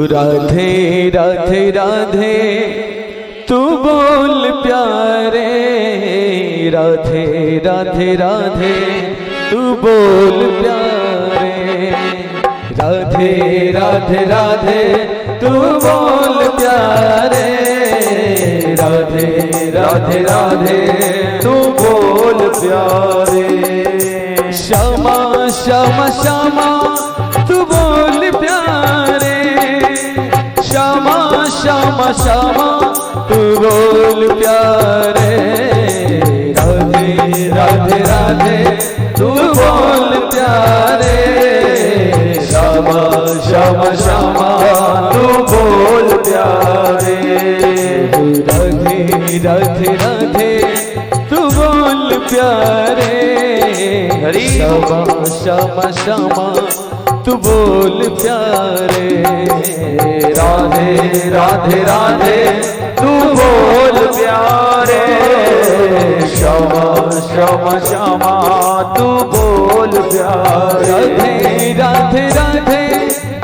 राधे राधे राधे तू बोल प्यारे, राधे राधे राधे तू बोल प्यारे, राधे राधे राधे तू बोल प्यारे, राधे राधे राधे तू बोल प्यारे। श्यामा श्यामा श्यामा तू बोल प्यारे, श्यामा श्यामा श्यामा तू बोल प्यारे, राधे राधे राधे तू बोल प्यारे, श्यामा श्यामा श्यामा तू बोल प्यारे, राधे राधे राधे तू बोल प्यारे, श्यामा श्यामा श्यामा तू बोल प्यारे, राधे राधे राधे तू बोल प्यारे, श्यामा श्यामा श्यामा तू बोल प्यारे, राधे राधे राधे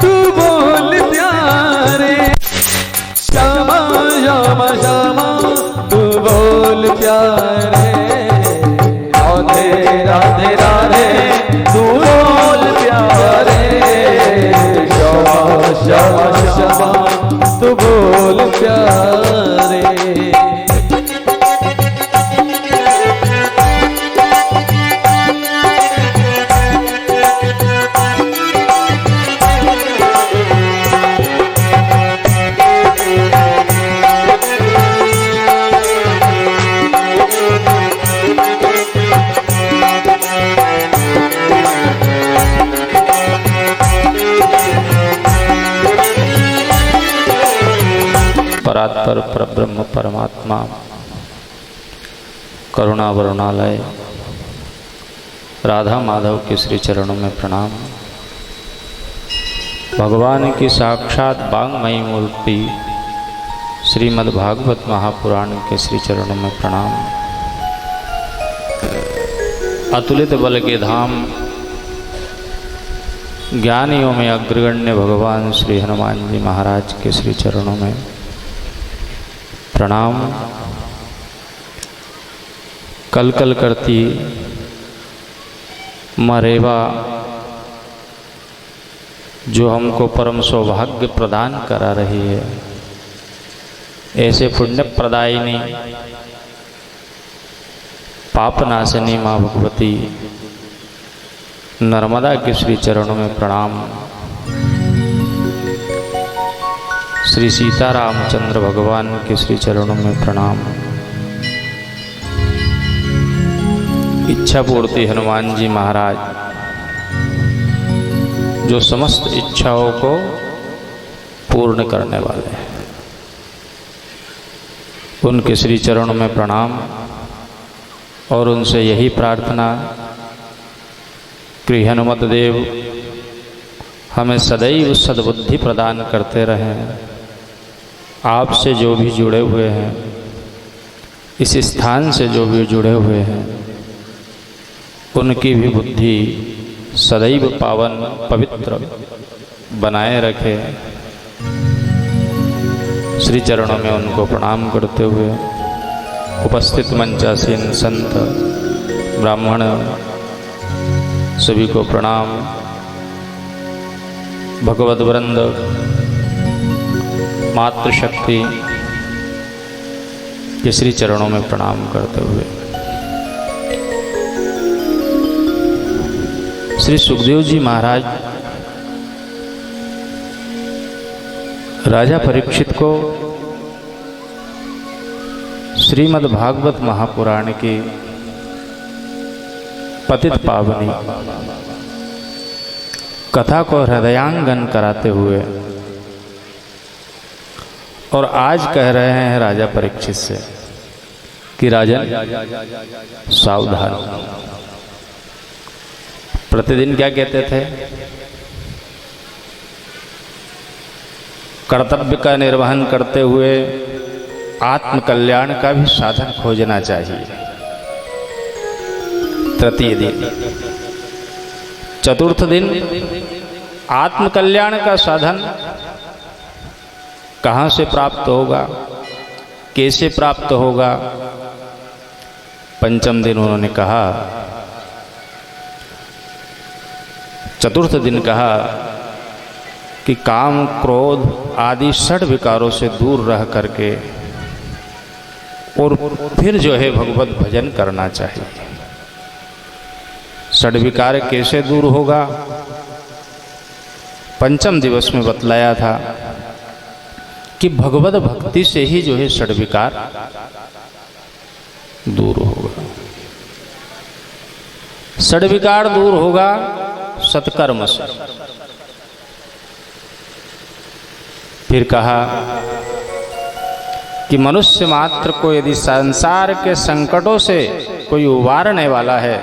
तू बोल प्यारे, श्यामा श्यामा श्यामा तू बोल प्यारे, राधे राधे राधे तू बोल प्यारे, श्यामा श्यामा श्यामा तू बोल प्यारे। परात्पर परब्रह्म परमात्मा करुणा वरुणालय राधा माधव के श्री चरणों में प्रणाम। भगवान की साक्षात वांगमयी मूर्ति श्रीमद् भागवत महापुराण के श्री चरणों में प्रणाम। अतुलित बल के धाम ज्ञानियों में अग्रगण्य भगवान श्री हनुमान जी महाराज के श्री चरणों में प्रणाम। कल कल करती मरेवा जो हमको परम सौभाग्य प्रदान करा रही है, ऐसे पुण्य प्रदायिनी पापनाशिनी माँ भगवती नर्मदा के श्री चरणों में प्रणाम। श्री सीतारामचंद्र भगवान के श्री चरणों में प्रणाम। इच्छा पूर्ति हनुमान जी महाराज जो समस्त इच्छाओं को पूर्ण करने वाले हैं, उनके श्री चरणों में प्रणाम और उनसे यही प्रार्थना कि हनुमत देव हमें सदैव सद्बुद्धि प्रदान करते रहें। आपसे जो भी जुड़े हुए हैं, इस स्थान से जो भी जुड़े हुए हैं, उनकी भी बुद्धि सदैव पावन पवित्र बनाए रखे। श्री चरणों में उनको प्रणाम करते हुए उपस्थित मंचासीन संत ब्राह्मण सभी को प्रणाम। भगवत वृंद मातृशक्ति के श्री चरणों में प्रणाम करते हुए श्री सुखदेव जी महाराज राजा परीक्षित को श्रीमद् भागवत महापुराण की पतित पावनी कथा को हृदयांगन कराते हुए और आज कह रहे हैं राजा परीक्षित से कि राजन सावधान। प्रतिदिन क्या कहते थे? कर्तव्य का निर्वहन करते हुए आत्म कल्याण का भी साधन खोजना चाहिए। तृतीय दिन, चतुर्थ दिन आत्म कल्याण का साधन कहाँ से प्राप्त होगा, कैसे प्राप्त होगा? पंचम दिन उन्होंने कहा, चतुर्थ दिन कहा कि काम क्रोध आदि षड विकारों से दूर रह करके और फिर जो है भगवत भजन करना चाहिए। षड विकार कैसे दूर होगा? पंचम दिवस में बतलाया था कि भगवत भक्ति से ही जो है षड विकार दूर होगा। षड विकार दूर होगा सत्कर्म से। फिर कहा कि मनुष्य मात्र को यदि संसार के संकटों से कोई उबारने वाला है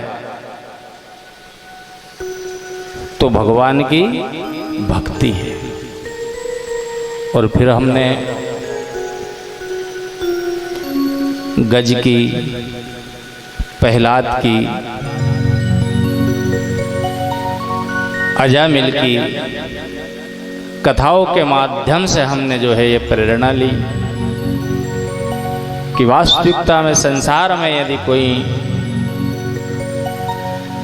तो भगवान की भक्ति है। और फिर हमने गज की, प्रहलाद की, अजामिल की कथाओं के माध्यम से हमने जो है ये प्रेरणा ली कि वास्तविकता में संसार में यदि कोई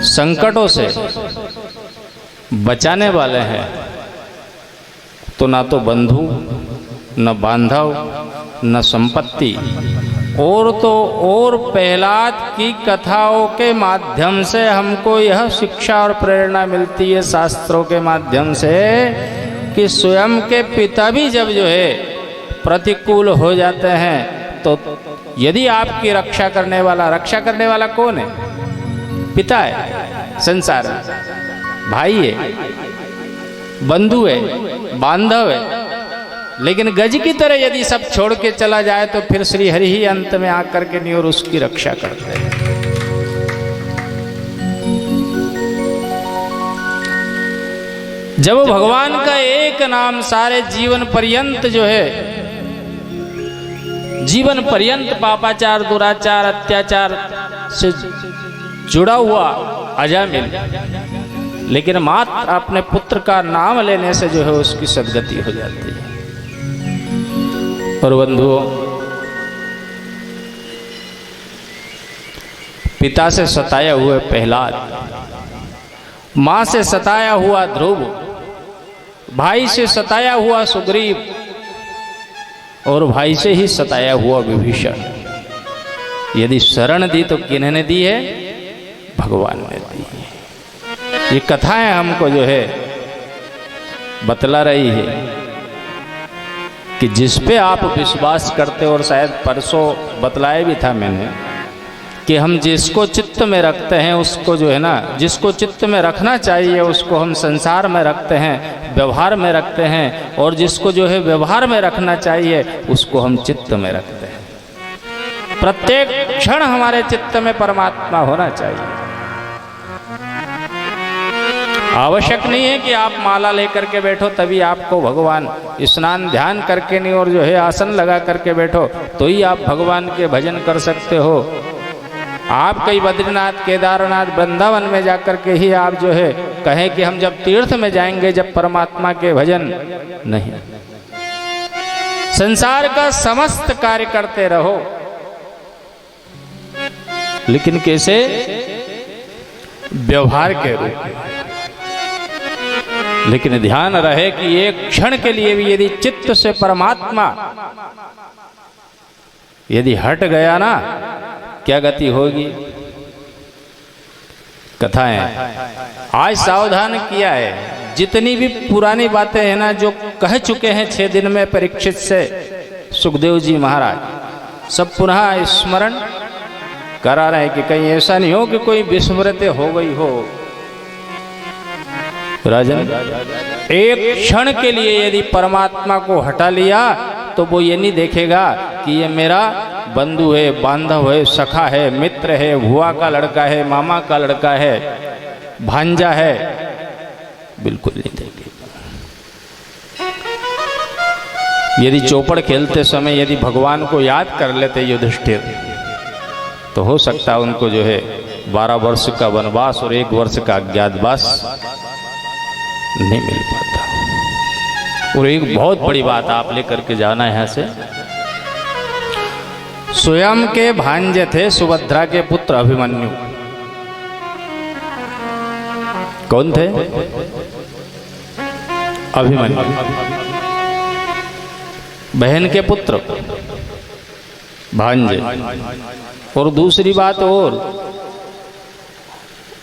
संकटों से बचाने वाले हैं तो ना तो बंधु, न बांधव, न संपत्ति, और तो और प्रहलाद की कथाओं के माध्यम से हमको यह शिक्षा और प्रेरणा मिलती है शास्त्रों के माध्यम से कि स्वयं के पिता भी जब जो है प्रतिकूल हो जाते हैं तो यदि आपकी रक्षा करने वाला कौन है? पिता है, संसार में भाई है, बंधु है, बांधव है। लेकिन गज की तरह यदि सब छोड़ के चला जाए तो फिर श्री हरि ही अंत में आकर के नहीं और उसकी रक्षा करते हैं। जब भगवान का एक नाम सारे जीवन पर्यंत जो है, जीवन पर्यंत पापाचार, दुराचार, अत्याचार से जुड़ा हुआ अजामिल, लेकिन मात्र अपने पुत्र का नाम लेने से जो है उसकी सद्गति हो जाती है। और बंधुओं, पिता से सताया हुआ प्रहलाद, मां से सताया हुआ ध्रुव, भाई से सताया हुआ सुग्रीव और भाई से ही सताया हुआ विभीषण, यदि शरण दी तो किन्होंने दी है? भगवान ने दी है। ये कथाएं हमको जो है बतला रही है कि जिस पे आप विश्वास करते हो, और शायद परसों बतलाया भी था मैंने कि हम जिसको चित्त में रखते हैं उसको जो है ना, जिसको चित्त में रखना चाहिए उसको हम संसार में रखते हैं, व्यवहार में रखते हैं, और जिसको जो है व्यवहार में रखना चाहिए उसको हम चित्त में रखते हैं। प्रत्येक क्षण हमारे चित्त में परमात्मा होना चाहिए। आवश्यक नहीं है कि आप माला लेकर के बैठो तभी आपको भगवान, स्नान ध्यान करके नहीं और जो है आसन लगा करके बैठो तो ही आप भगवान के भजन कर सकते हो। आप कहीं बद्रीनाथ, केदारनाथ, वृंदावन में जाकर के ही आप जो है कहें कि हम जब तीर्थ में जाएंगे जब परमात्मा के भजन नहीं। संसार का समस्त कार्य करते रहो, लेकिन कैसे? व्यवहार के रूप में। लेकिन ध्यान रहे कि एक क्षण के लिए भी यदि चित्त से परमात्मा यदि हट गया ना, क्या गति होगी? कथाएं आज सावधान किया है। जितनी भी पुरानी बातें हैं ना जो कह चुके हैं 6 दिन में परीक्षित से सुखदेव जी महाराज, सब पुनः स्मरण करा रहे हैं कि कहीं ऐसा नहीं हो कि कोई विस्मृत हो गई हो। राजन, एक क्षण के लिए यदि परमात्मा को हटा लिया तो वो ये नहीं देखेगा कि ये मेरा बंधु है, बांधव है, सखा है, मित्र है, भुआ का लड़का है, मामा का लड़का है, भांजा है, बिल्कुल नहीं देखेगा। यदि चौपड़ खेलते समय यदि भगवान को याद कर लेते युधिष्ठिर, तो हो सकता है उनको जो है 12 वर्ष का वनवास और 1 वर्ष का अज्ञातवास नहीं मिल पाता। और एक बहुत बड़ी बात आप लेकर के जाना यहां से, स्वयं के भांजे थे सुभद्रा के पुत्र अभिमन्यु। कौन थे? अभिमन्यु, बहन के पुत्र भांजे। और दूसरी बात और,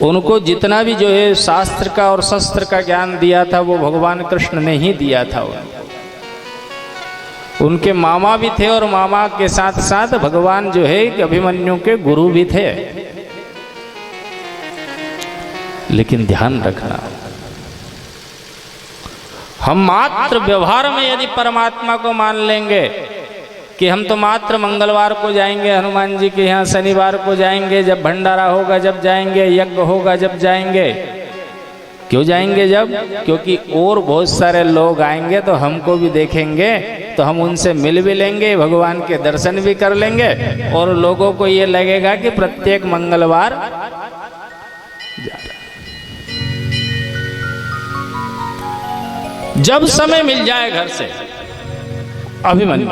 उनको जितना भी जो है शास्त्र का और शस्त्र का ज्ञान दिया था वो भगवान कृष्ण ने ही दिया था। उनके मामा भी थे और मामा के साथ साथ भगवान जो है अभिमन्यु के गुरु भी थे। लेकिन ध्यान रखना, हम मात्र व्यवहार में यदि परमात्मा को मान लेंगे कि हम तो मात्र मंगलवार को जाएंगे हनुमान जी के यहाँ, शनिवार को जाएंगे, जब भंडारा होगा जब जाएंगे, यज्ञ होगा जब जाएंगे। क्यों जाएंगे? जब क्योंकि और बहुत सारे लोग आएंगे तो हमको भी देखेंगे, तो हम उनसे मिल भी लेंगे, भगवान के दर्शन भी कर लेंगे, और लोगों को ये लगेगा कि प्रत्येक मंगलवार जब समय मिल जाए घर से। अभिमन्यु,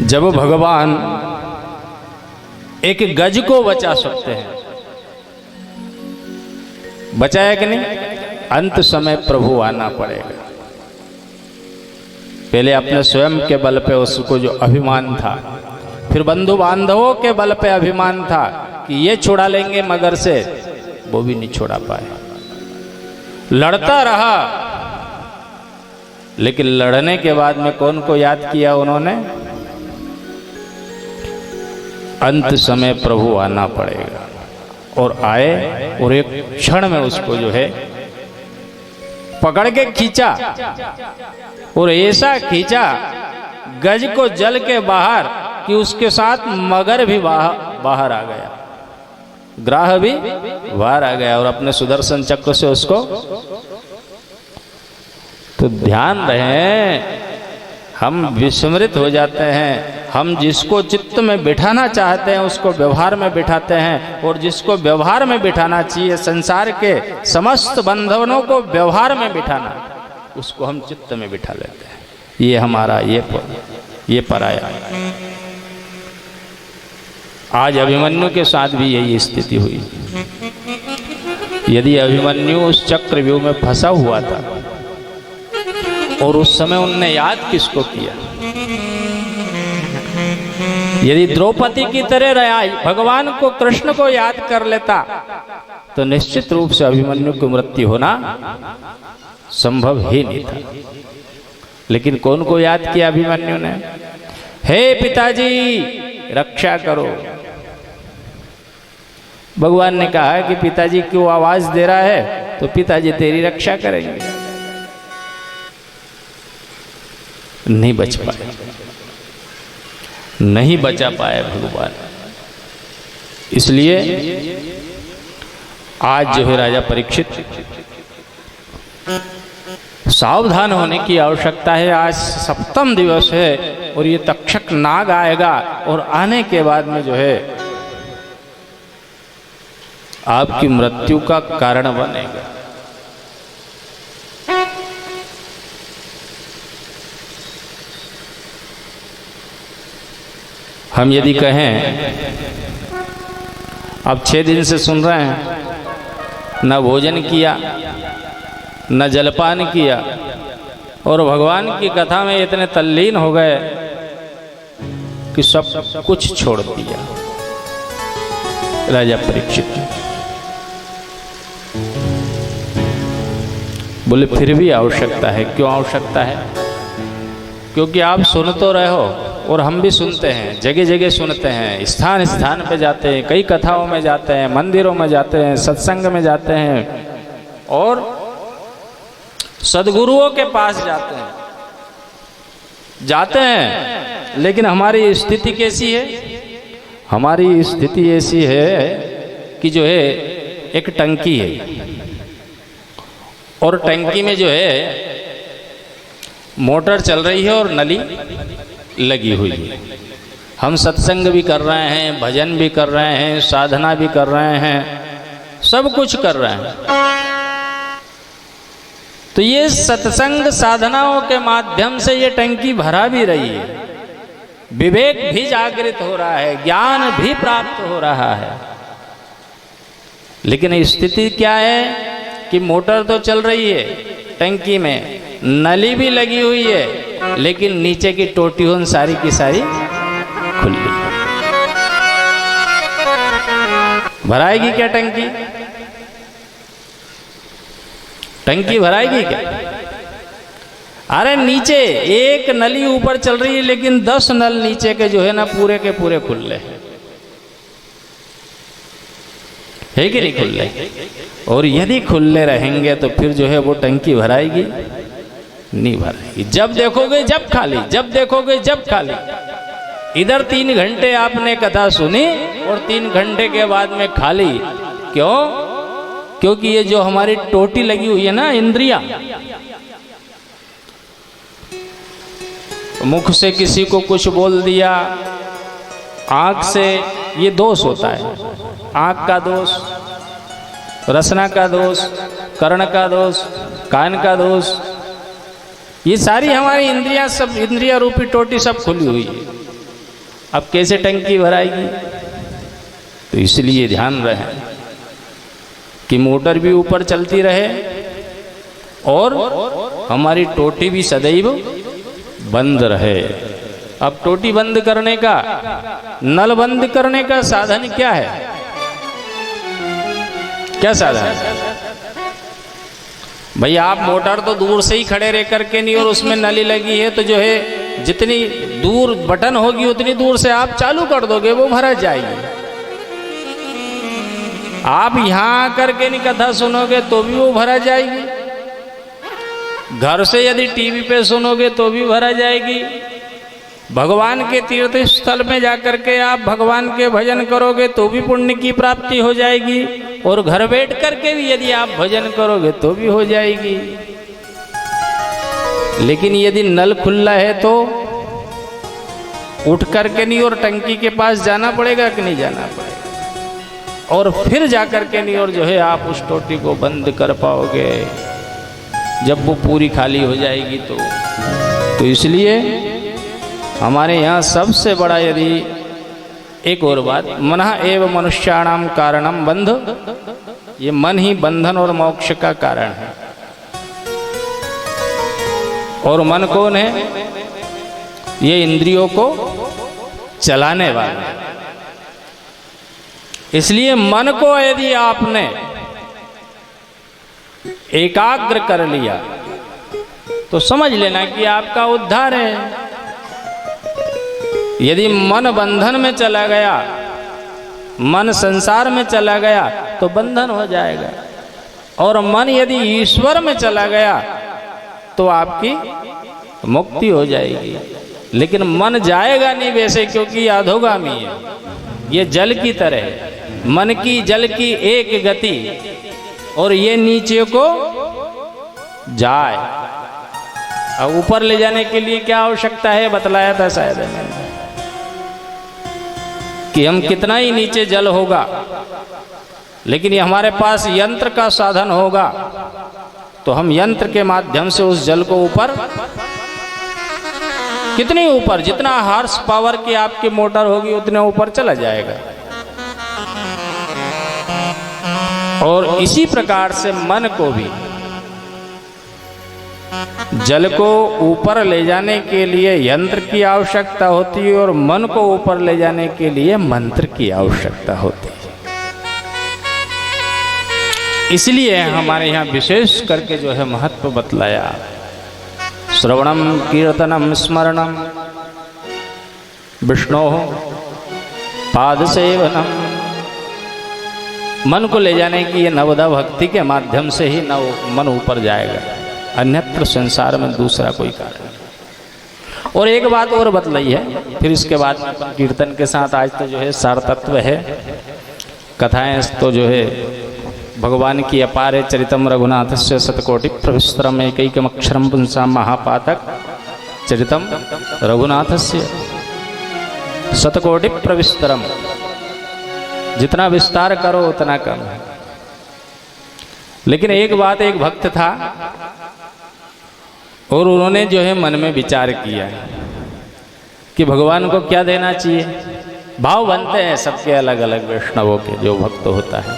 जब भगवान एक गज को बचा सकते हैं, बचाया कि नहीं? अंत समय प्रभु आना पड़ेगा। पहले अपने स्वयं के बल पे उसको जो अभिमान था, फिर बंधु बांधवों के बल पे अभिमान था कि ये छुड़ा लेंगे मगर से, वो भी नहीं छुड़ा पाए। लड़ता रहा, लेकिन लड़ने के बाद में कौन को याद किया उन्होंने? अंत समय प्रभु आना पड़ेगा। और आए और एक क्षण में उसको जो है पकड़ के खींचा, और ऐसा खींचा गज को जल के बाहर कि उसके साथ मगर भी बाहर आ गया, ग्राह भी बाहर आ गया, और अपने सुदर्शन चक्र से उसको। तो ध्यान रहे, हम विस्मृत हो जाते हैं। हम जिसको चित्त में बिठाना चाहते हैं उसको व्यवहार में बिठाते हैं, और जिसको व्यवहार में बिठाना चाहिए, संसार के समस्त बंधनों को व्यवहार में बिठाना, उसको हम चित्त में बिठा लेते हैं। ये हमारा ये पराया। आज अभिमन्यु के साथ भी यही स्थिति हुई। यदि अभिमन्यु उस चक्रव्यूह में फंसा हुआ था और उस समय उनने याद किसको किया? यदि द्रौपदी की तरह भगवान को, कृष्ण को याद कर लेता तो निश्चित रूप से अभिमन्यु की मृत्यु होना संभव ही नहीं था। लेकिन कौन को याद किया अभिमन्यु ने? हे पिताजी रक्षा करो। भगवान ने कहा कि पिताजी क्यों आवाज दे रहा है, तो पिताजी तेरी रक्षा करेंगे। नहीं बच पाए, नहीं बचा पाए भगवान। इसलिए आज जो है राजा परीक्षित, सावधान होने की आवश्यकता है। आज सप्तम दिवस है और ये तक्षक नाग आएगा, और आने के बाद में जो है आपकी मृत्यु का कारण बनेगा। हम यदि कहें अब 6 दिन से सुन रहे हैं, न भोजन किया न जलपान किया, और भगवान की कथा में इतने तल्लीन हो गए कि सब कुछ छोड़ दिया। राजा परीक्षित बोले फिर भी आवश्यकता है। क्यों आवश्यकता है? क्योंकि आप सुन तो रहे हो, और हम भी सुनते हैं, जगह जगह सुनते हैं, स्थान स्थान पे जाते हैं, कई कथाओं में जाते हैं, मंदिरों में जाते हैं, सत्संग में जाते हैं और सद्गुरुओं के पास जाते हैं। लेकिन हमारी स्थिति कैसी है? हमारी स्थिति ऐसी है कि जो है एक टंकी है और टंकी में जो है मोटर चल रही है और नली लगी हुई है। हम सत्संग भी कर रहे हैं, भजन भी कर रहे हैं, साधना भी कर रहे हैं, सब कुछ कर रहे हैं। तो ये सत्संग साधनाओं के माध्यम से ये टंकी भरा भी रही है, विवेक भी जागृत हो रहा है, ज्ञान भी प्राप्त हो रहा है। लेकिन स्थिति क्या है कि मोटर तो चल रही है, टंकी में नली भी लगी हुई है, लेकिन नीचे की टोटी उन सारी की सारी खुली। भराएगी क्या टंकी? टंकी भराएगी क्या? अरे नीचे एक नली ऊपर चल रही है, लेकिन 10 नल नीचे के जो है ना पूरे के पूरे खुले हैं, है कि नहीं खुले? और यदि खुले रहेंगे तो फिर जो है वो टंकी भराएगी? नहीं भराएगी। जब देखोगे जब खाली, जब देखोगे जब खाली। इधर 3 घंटे आपने कथा सुनी और 3 घंटे के बाद में खाली। क्यों? क्योंकि ये जो हमारी टोटी लगी हुई है ना, इंद्रियां, मुख से किसी को कुछ बोल दिया, आंख से, ये दोष होता है। आंख का दोष, रसना का दोष, कर्ण का दोष, कान का दोष, ये सारी हमारी इंद्रियां, सब इंद्रिया रूपी टोटी सब खुली हुई है। अब कैसे टंकी भराएगी? तो इसलिए ध्यान रहे कि मोटर भी ऊपर चलती रहे और हमारी टोटी भी सदैव बंद रहे। अब टोटी बंद करने का, नल बंद करने का साधन क्या है? क्या साधन है भाई? आप मोटर तो दूर से ही खड़े रह करके नहीं, और उसमें नली लगी है तो जो है जितनी दूर बटन होगी उतनी दूर से आप चालू कर दोगे, वो भरा जाएगी। आप यहां आकर के नहीं कथा सुनोगे तो भी वो भरा जाएगी। घर से यदि टीवी पे सुनोगे तो भी भरा जाएगी। भगवान के तीर्थ स्थल में जाकर के आप भगवान के भजन करोगे तो भी पुण्य की प्राप्ति हो जाएगी, और घर बैठ करके भी यदि आप भजन करोगे तो भी हो जाएगी। लेकिन यदि नल खुला है तो उठ करके नहीं और टंकी के पास जाना पड़ेगा कि नहीं जाना पड़ेगा, और फिर जाकर के नहीं और जो है आप उस टोटी को बंद कर पाओगे जब वो पूरी खाली हो जाएगी। तो इसलिए हमारे यहाँ सबसे बड़ा यदि एक और बात, मनः एव मनुष्याणाम कारणम बंध, ये मन ही बंधन और मोक्ष का कारण है। और मन कौन है? ये इंद्रियों को चलाने वाला। इसलिए मन को यदि आपने एकाग्र कर लिया तो समझ लेना कि आपका उद्धार है। यदि मन बंधन में चला गया, मन संसार में चला गया तो बंधन हो जाएगा, और मन यदि ईश्वर में चला गया तो आपकी मुक्ति हो जाएगी। लेकिन मन जाएगा नहीं वैसे, क्योंकि अधोगामी है, ये जल की तरह है। मन की जल की एक गति, और ये नीचे को जाए। अब ऊपर ले जाने के लिए क्या आवश्यकता है? बतलाया था शायद मैंने कि हम कितना ही नीचे जल होगा, लेकिन ये हमारे पास यंत्र का साधन होगा तो हम यंत्र के माध्यम से उस जल को ऊपर, कितनी ऊपर, जितना हार्स पावर की आपकी मोटर होगी उतने ऊपर चला जाएगा। और इसी प्रकार से मन को भी, जल को ऊपर ले जाने के लिए यंत्र की आवश्यकता होती है, और मन को ऊपर ले जाने के लिए मंत्र की आवश्यकता होती है। इसलिए हमारे यहाँ विशेष करके जो है महत्व बतलाया, श्रवणम कीर्तनम स्मरणम विष्णो पाद सेवनम, मन को ले जाने की ये नवदा भक्ति के माध्यम से ही नव मन ऊपर जाएगा, अन्यत्र संसार में दूसरा कोई कारण नहीं। और एक बात और बतलाई है, फिर इसके बाद में अपन कीर्तन के साथ आज तो जो है सार तत्व है, कथाएं तो जो है भगवान की अपार है। चरितम रघुनाथस्य शतकोटि प्रविस्तरम एकैकमक्षरम पुंसा महापातक चरितम रघुनाथस्य शतकोटि प्रविस्तरम, जितना विस्तार करो उतना कम है। लेकिन एक बात, एक भक्त था और उन्होंने जो है मन में विचार किया कि भगवान को क्या देना चाहिए। भाव बनते हैं सबके अलग अलग, वैष्णवों के जो भक्त होता है,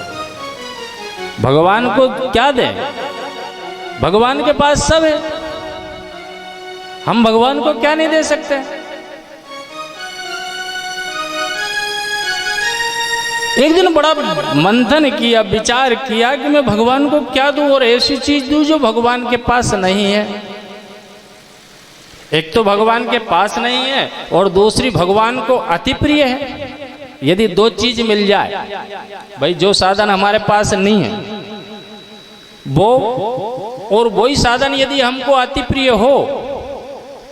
भगवान को क्या दें, भगवान के पास सब है, हम भगवान को क्या नहीं दे सकते। एक दिन बड़ा मंथन किया, विचार किया कि मैं भगवान को क्या दूं और ऐसी चीज दूं जो भगवान के पास नहीं है। एक तो भगवान के पास नहीं है और दूसरी भगवान को अति प्रिय है। यदि दो चीज मिल जाए, भाई जो साधन हमारे पास नहीं है वो, और वही साधन यदि हमको अति प्रिय हो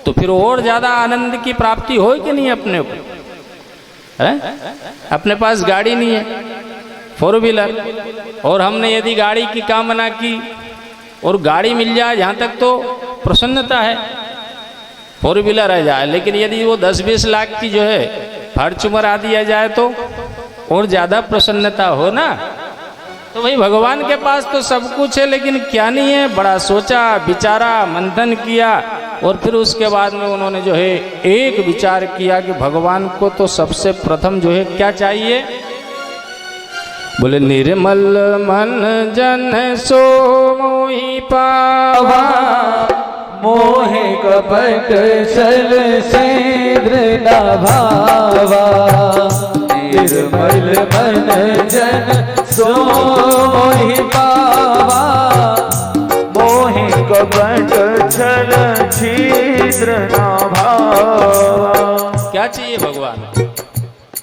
तो फिर और ज्यादा आनंद की प्राप्ति हो कि नहीं अपने को। अपने पास गाड़ी नहीं है, 4 व्हीलर, और हमने यदि गाड़ी की कामना की और गाड़ी मिल जाए, जहाँ तक तो प्रसन्नता है, 4 व्हीलर आ जाए, लेकिन यदि वो 10-20 लाख की जो है फॉर्च्यूनर आ दिया जाए तो और ज़्यादा प्रसन्नता हो ना। तो भाई भगवान के पास तो सब कुछ है, लेकिन क्या नहीं है। बड़ा सोचा, विचारा, मंथन किया और फिर उसके बाद में उन्होंने जो है एक विचार किया कि भगवान को तो सबसे प्रथम जो है क्या चाहिए। बोले निर्मल मन जन सो मोहि पावा, मोहे कपट छल सेंद्र न भावा। निर्मल मन जन सो मोहि पावा, मोहे कपट छल छिद्र न भावा। क्या चाहिए भगवान?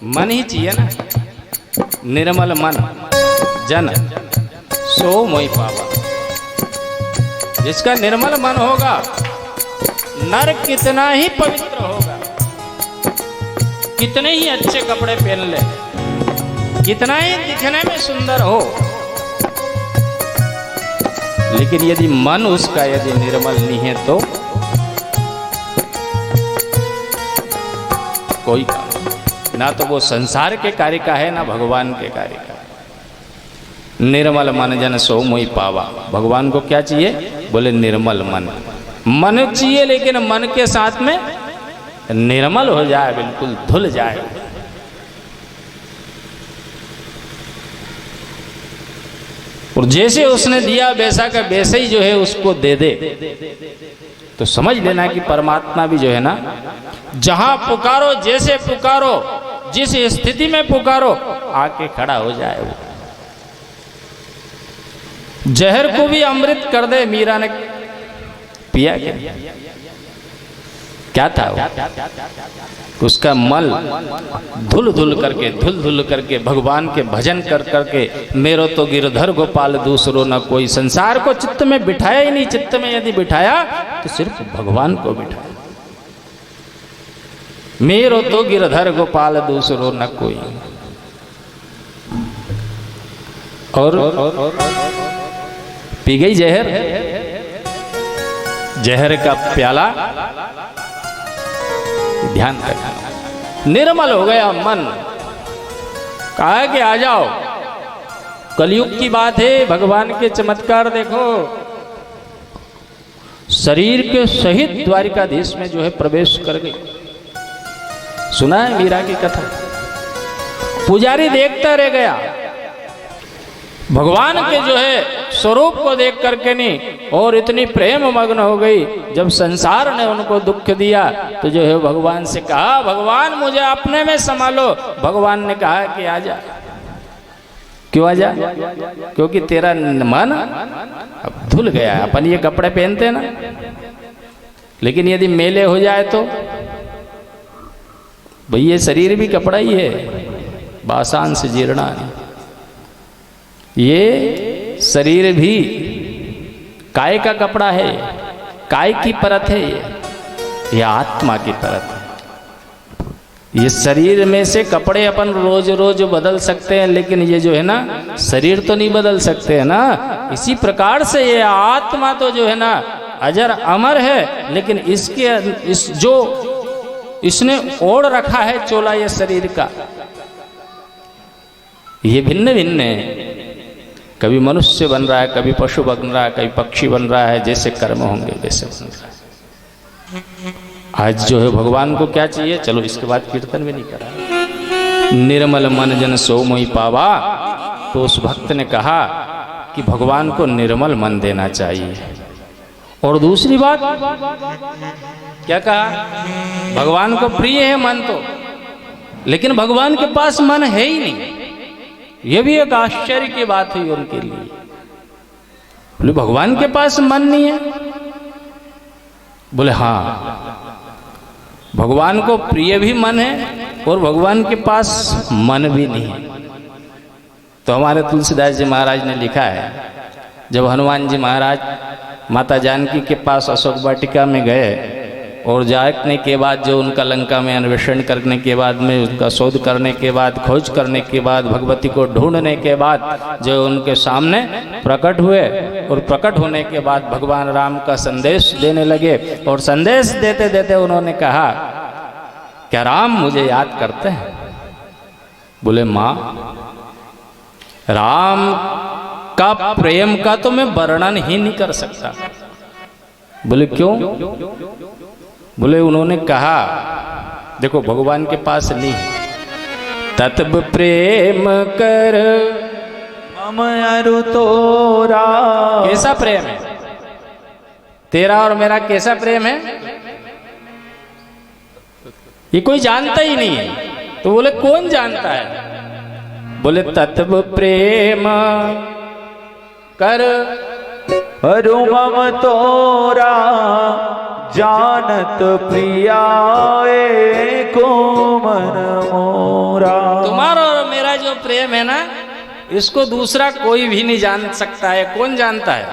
मन ही चाहिए ना। निर्मल मन जन सो मोहि पावा। जिसका निर्मल मन होगा, नर कितना ही पवित्र होगा, कितने ही अच्छे कपड़े पहन ले, कितना ही दिखने में सुंदर हो, लेकिन यदि मन उसका यदि निर्मल नहीं है तो कोई काम नहीं। ना तो वो संसार के कार्य का है, ना भगवान के कार्य का है। निर्मल मन जन सो मोहि पावा। भगवान को क्या चाहिए? बोले निर्मल मन। मन चाहिए, लेकिन मन के साथ में निर्मल हो जाए, बिल्कुल धुल जाए। और जैसे उसने दिया वैसा का वैसे ही जो है उसको दे दे, तो समझ लेना कि परमात्मा भी जो है ना, जहां पुकारो, जैसे पुकारो, जिस स्थिति में पुकारो, आके खड़ा हो जाए। वो जहर को भी अमृत कर दे। मीरा ने पिया क्या था वो? उसका मल धुल धुल करके भगवान के भजन कर करके, मेरो तो गिरधर गोपाल दूसरो न कोई। संसार को चित्त में बिठाया ही नहीं। चित्त में यदि बिठाया तो सिर्फ भगवान को बिठाया। मेरो तो गिरधर गोपाल दूसरो न कोई। और पी गई जहर। जहर का प्याला, ध्यान रखना, निर्मल हो गया मन। कहा कि आ जाओ, कलयुग की बात है। भगवान के चमत्कार देखो। शरीर के सहित द्वारिकाधीश में जो है प्रवेश कर गई। सुना है मीरा की कथा? पुजारी देखता रह गया। भगवान के जो है स्वरूप को देख करके नहीं, और इतनी प्रेम मग्न हो गई। जब संसार ने उनको दुख दिया तो जो है भगवान से कहा, भगवान मुझे अपने में संभालो। भगवान ने कहा कि आजा। क्यों आजा? क्योंकि तेरा मन अब धुल गया। अपन ये कपड़े पहनते ना, लेकिन यदि मेले हो जाए तो भाई ये शरीर भी कपड़ा ही है, बासान से जीर्णा है। ये शरीर भी काय का कपड़ा है, काय की परत है, ये आत्मा की परत है। ये शरीर में से कपड़े अपन रोज रोज बदल सकते हैं, लेकिन ये जो है ना शरीर तो नहीं बदल सकते हैं ना। इसी प्रकार से ये आत्मा तो जो है ना अजर अमर है, लेकिन इसने ओढ़ रखा है चोला ये शरीर का, ये भिन्न भिन्न है। कभी मनुष्य बन रहा है, कभी पशु बन रहा है, कभी पक्षी बन रहा है, जैसे कर्म होंगे वैसे बन रहा है। आज जो है भगवान को क्या चाहिए, चलो इसके बाद कीर्तन भी नहीं करा। निर्मल मन जन सो मोहि पावा, तो उस भक्त ने कहा कि भगवान को निर्मल मन देना चाहिए। और दूसरी बात क्या कहा, भगवान को प्रिय है मन तो, लेकिन भगवान के पास मन है ही नहीं। यह भी एक आश्चर्य की बात हुई उनके लिए। बोले भगवान के पास मन नहीं है? बोले हाँ, भगवान को प्रिय भी मन है और भगवान के पास मन भी नहीं है। तो हमारे तुलसीदास जी महाराज ने लिखा है, जब हनुमान जी महाराज माता जानकी के पास अशोक वाटिका में गए और जाने के बाद जो उनका लंका में अन्वेषण करने के बाद में, उनका शोध करने के बाद, खोज करने के बाद, भगवती को ढूंढने के बाद जो उनके सामने प्रकट हुए, और प्रकट होने के बाद भगवान राम का संदेश देने लगे। और संदेश देते देते उन्होंने कहा, क्या राम मुझे याद करते हैं? बोले माँ, राम का प्रेम का तो मैं वर्णन ही नहीं कर सकता। बोले क्यों? बोले उन्होंने कहा, देखो भगवान के पास नहीं, तत्व प्रेम कर मम अरु तोरा। कैसा प्रेम है तेरा और मेरा, कैसा प्रेम है ये कोई जानता ही नहीं है। तो बोले कौन जानता है? बोले तत्व प्रेम कर अरु मम तोरा, जानत प्रिया को मन मोरा। तुम्हारा और मेरा जो प्रेम है ना, इसको दूसरा कोई भी नहीं जान सकता है। कौन जानता है?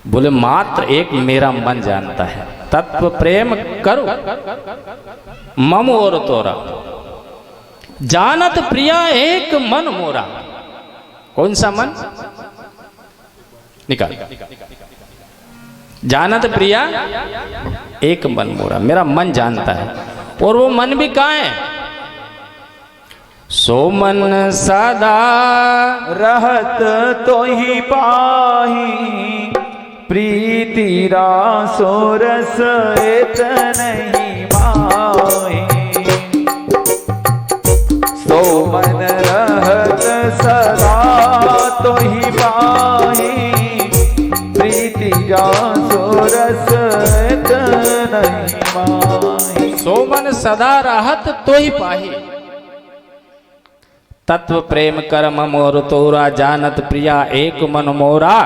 बोले मात्र एक मेरा मन जानता है। तत्व प्रेम करो मम और तोरा, जानत प्रिया एक मन मोरा। कौन सा मन? निकाल। जानत प्रिया एक मन मोरा, मेरा मन जानता है। और वो मन भी कहाँ है? सो मन सदा रहत तो ही पाही, प्रीति रासो रस एत नहीं माही। सो मन रहत सदा तो ही पाही, प्रीति रासो रस एत नहीं माही। सो मन सदा रहत तो ही पाही, तत्व प्रेम कर मम और तोरा, जानत प्रिया एक मन मोरा।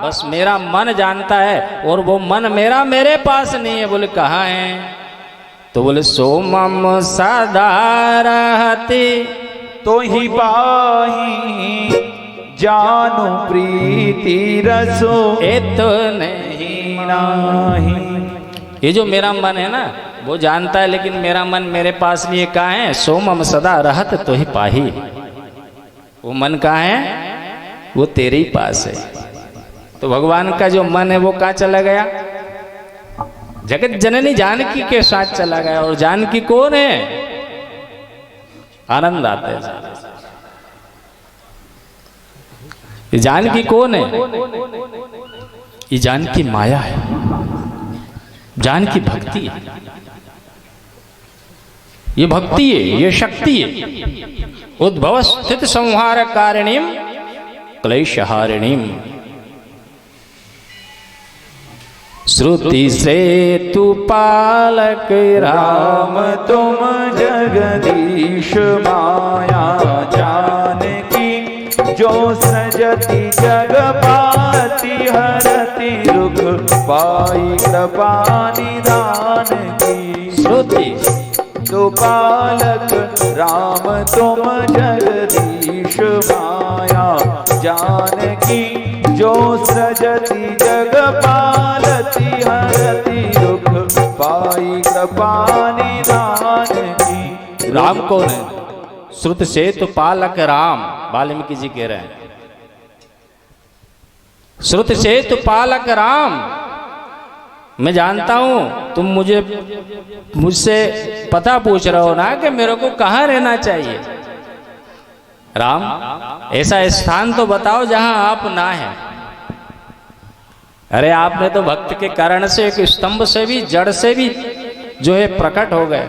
बस मेरा मन जानता है, और वो मन मेरा मेरे पास नहीं है। बोले कहाँ है? तो बोले सो मम सदा रहती तो ही पाही, जानो प्रीति रसो एत नहीं नाही। ये जो मेरा मन है ना, वो जानता है, लेकिन मेरा मन मेरे पास नहीं है। कहाँ है? सो मम सदा रहत तो ही पाही। वो मन कहाँ है? वो तेरे ही पास है। तो भगवान का जो मन है वो कहाँ चला गया? जगत जननी जानकी के साथ चला गया। और जानकी कौन है? आनंद आता है। ये जानकी कौन है? ये जानकी माया है, जानकी भक्ति है। ये भक्ति है, ये शक्ति है। उद्भव स्थित संहार कारिणीम क्लेशहारिणीम, श्रुति से तू पालक राम तुम जगदीश, माया जानकी जो सजती जग पाती, हरती रुख पाई कृपा निधान की। श्रुति तो पालक राम तुम जगदीश माया जानकी जो सृजति जग पालती हरति दुख पाई कृपा निधान की। राम कौन है? श्रुत सेतु पालक राम, वाल्मीकि जी कह रहे हैं। श्रुत सेतु पालक राम, मैं जानता हूं तुम मुझसे पता पूछ रहे हो ना कि मेरे को कहाँ रहना चाहिए। राम, ऐसा स्थान तो बताओ जहां आप ना है। अरे आपने तो भक्त के कारण से एक स्तंभ से भी, जड़ से भी जो है प्रकट हो गए।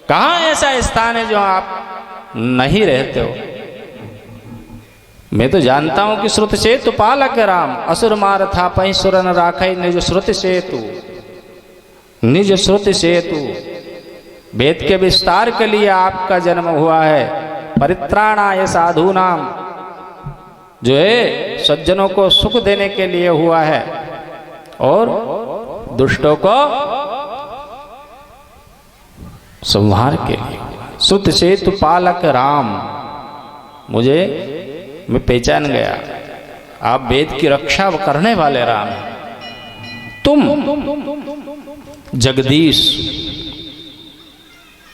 कहाँ ऐसा स्थान है जो आप नहीं रहते हो? मैं तो जानता हूं कि श्रुत सेतु पालक राम, असुर मार था पै सुरन राखै निज श्रुत सेतु, निज श्रुत सेतु। वेद के विस्तार के लिए आपका जन्म हुआ है। परित्राणाय साधु नाम, जो है सज्जनों को सुख देने के लिए हुआ है और दुष्टों को संहार के लिए। श्रुत सेतु पालक राम, मैं पहचान गया आप वेद की रक्षा करने वाले राम हैं। तुम जगदीश,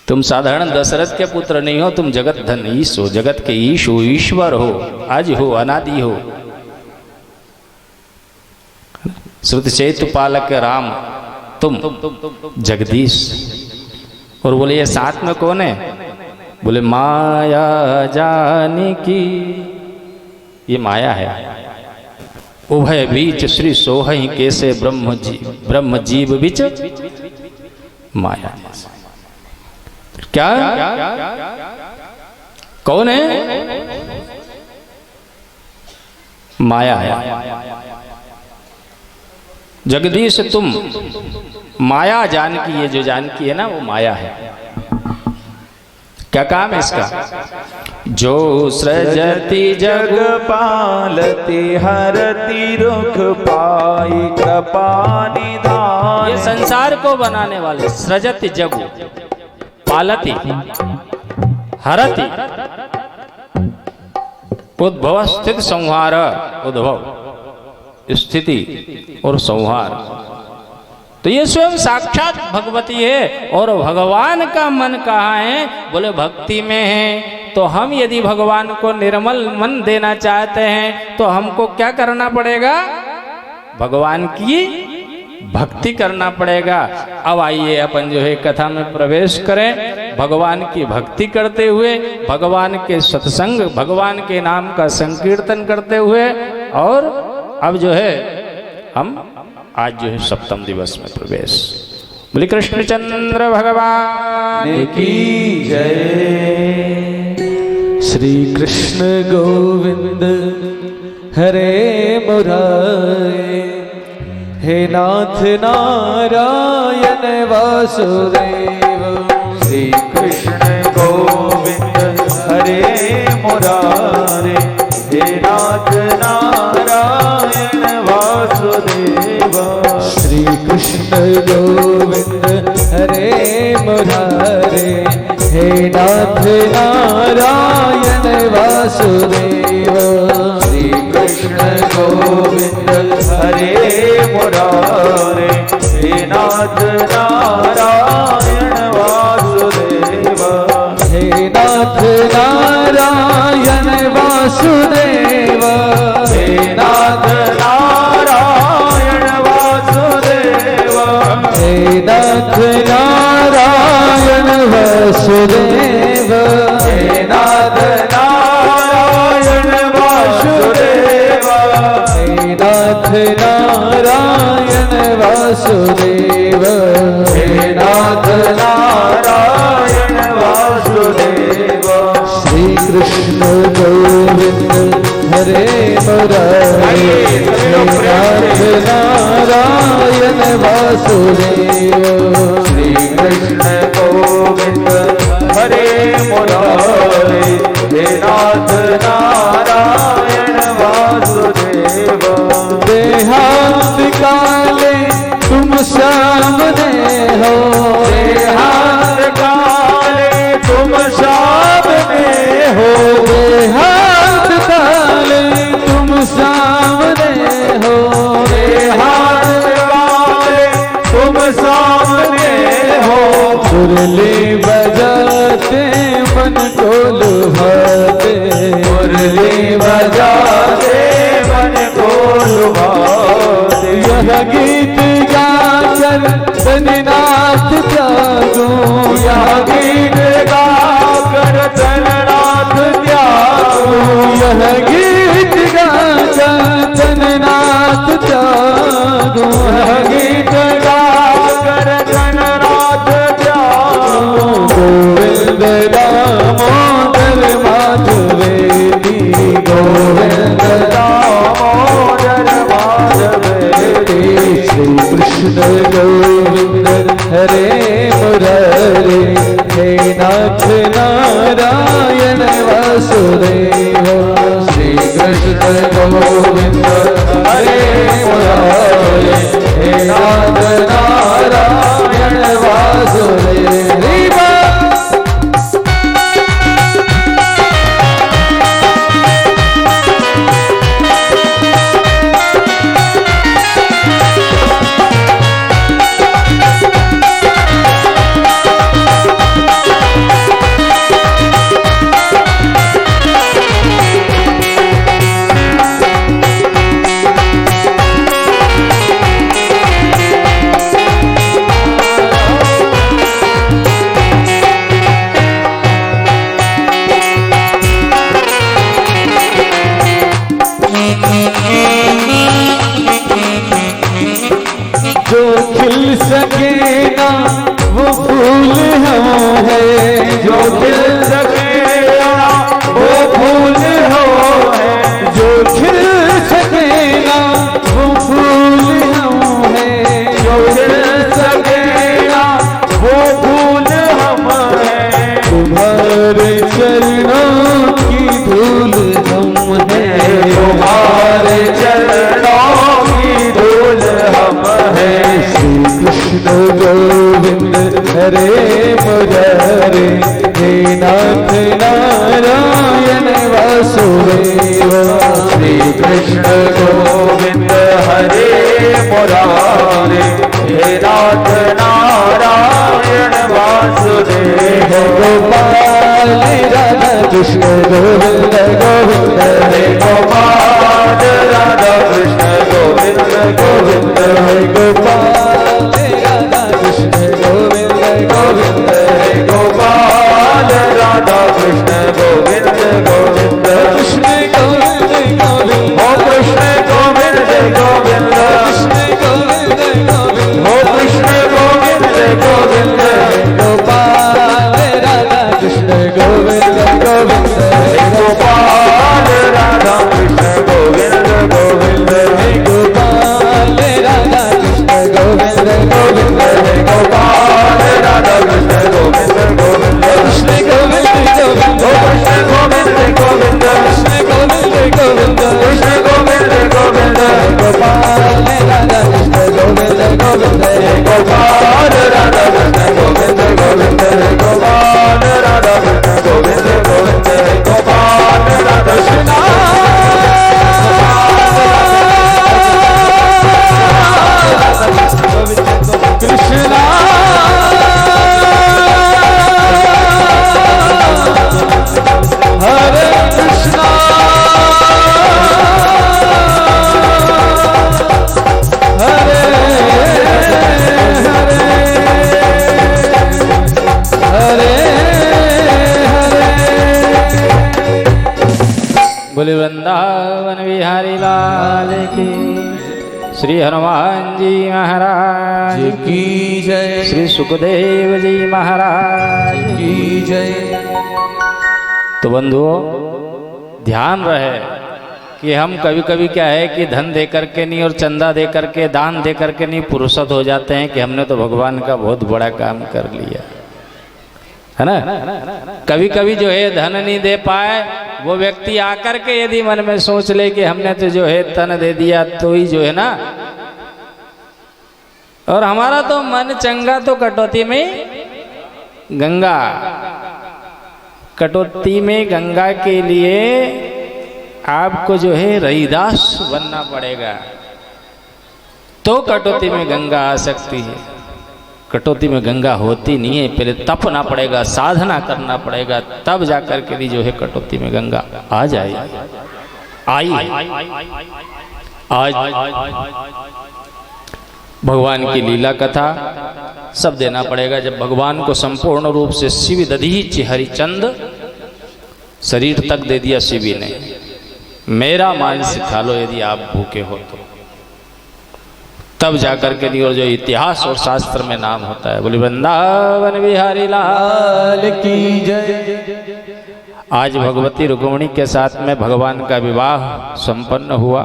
तुम साधारण दशरथ के पुत्र नहीं हो, तुम जगत धन ईश हो, जगत के ईश हो, ईश्वर हो, आज हो, अनादि हो। श्रुत सेतु पालक राम, तुम जगदीश। और बोले ये साथ में कौन है? बोले माया जानकी, ये माया है। उभय बीच श्री सोहई कैसे ब्रह्म जीव बीच माया। क्या कौन है? माया है। जगदीश तुम माया जानकी, ये जो जानकी है ना वो माया है। क्या काम है इसका? जो सृजति जग पालती हरति रुख पाई कृपा निधान। ये संसार को बनाने वाले सृजति जगु पालती हरति, उद्भव स्थित संहार, उद्भव स्थिति और संहार। तो ये स्वयं साक्षात भगवती है। और भगवान का मन कहाँ है? बोले भक्ति में है। तो हम यदि भगवान को निर्मल मन देना चाहते हैं तो हमको क्या करना पड़ेगा? भगवान की भक्ति करना पड़ेगा। अब आइए अपन जो है कथा में प्रवेश करें। भगवान की भक्ति करते हुए, भगवान के सत्संग, भगवान के नाम का संकीर्तन करते हुए, और अब जो है हम आज जो है सप्तम दिवस में प्रवेश। बोले कृष्णचंद्र भगवान की जय। श्री कृष्ण गोविंद हरे मुरारे, हे नाथ नारायण वासुदेव। श्री कृष्ण गोविंद हरे मुरारे, हे नाथ नारायण वासुदेव। श्री कृष्ण गोविंद हरे मुरारे, हे नाथ नारायण वासुदेव। श्री कृष्ण गोविंद हरे मुरारे, हे नाथ नारायण वासुदेव। हे नाथ नारायण वासुदेव, हे नाथ नारायण वासुदेव। हे नाथ नारायण वासुदेव, हे नाथ नारायण वासुदेव। हे नाथ नारायण वासुदेव, हे नाथ नारायण वासुदेव। श्री कृष्ण गोविंद हरे मुरारे, हे नाथ नारायण वासुदेव। श्री कृष्ण गोविंद हरे मुरारे, हे नाथ नारायण वासुदेव। देहांत काले तुम सामने हो, देहांत काले वासुदेव श्री कृष्ण गोविंद हरे मुरारे हे नाथ नारायण वासुदेव। जो खिल सके ना वो फूल हम है, जो खिल सके ना वो फूल हो है, जो खिल सके ना वो फूल हम है, जो खिल सके ना वो फूल हम है। तुम्हारे चरणों की धूल हम है, तुम्हारे चरणों की धूल हम है। श्री कृष्ण गोविंद हरे मुरारे हे नाथ नारायण वासुदेव। श्री कृष्ण गोविंद हरे मुरारे हे नाथ नारायण वासुदेव। गोपाल राधा कृष्ण गोविंद गोविंद हरे गोपाल राधा कृष्ण गोविंद गोविंद। हरे गोपाल राधा कृष्ण गोविंद गोविंद। हरे गोपाल राधा कृष्ण गोविंद गोविंद। कृष्ण गोविंद गोविंद ओ कृष्ण गोविंद गोविंद। कृष्ण गोविंद गोविंद ओ कृष्ण गोविंद गोविंद। गोपाल राधा कृष्ण गोविंद गोविंद। हरे गोपाल राधा कृष्ण गोविंद गोविंद। हरे गोपाल राधा कृष्ण गोविंद गोविंद। हरे गोपाल राधा कृष्ण गोविंद गोविंद। कृष्ण गोविंद गोविंद ओ कृष्ण गोविंद गोविंद। कृष्ण गोविंद गोविंद कृष्ण गोविंद गोविंद। गोपाल राधा कृष्ण गोविंद गोविंद। गोपाल राधा कृष्ण गोविंद गोविंद। गोपाल राधा कृष्ण गोविंद गोविंद। गोपाल राधा कृष्ण कृष्ण हरे कृष्ण हरे हरे हरे बोले वृंदावन बिहारी लाल की। श्री हनुमान जी महाराज की जय श्री सुखदेव जी महाराज की जय। तो बंधुओं ध्यान रहे कि हम कभी कभी क्या है कि धन दे करके नहीं और चंदा दे करके दान दे करके नहीं पुरुषत हो जाते हैं कि हमने तो भगवान का बहुत बड़ा काम कर लिया है ना। कभी कभी जो है धन नहीं दे पाए वो व्यक्ति आकर के यदि मन में सोच ले कि हमने तो जो है तन दे दिया तो ही जो है ना, और हमारा तो मन चंगा तो कटौती में गंगा। कटौती में गंगा के लिए आपको जो है रहीदास बनना पड़ेगा तो कटौती में गंगा आ सकती है। कटौती में गंगा होती नहीं है, पहले तपना पड़ेगा, साधना करना पड़ेगा, तब जाकर के लिए जो है कटौती में गंगा आ जाए। आई आज भगवान की लीला कथा सब देना पड़ेगा। जब भगवान को संपूर्ण रूप से शिव दधीच हरिचंद शरीर तक दे दिया शिवी ने, मेरा मांस खा लो यदि आप भूखे हो तो, तब जाकर के लिए और जो इतिहास और शास्त्र में नाम होता है। बोले वृंदावन बिहारी लाल की जय। आज भगवती रुक्मिणी के साथ में भगवान का विवाह संपन्न हुआ।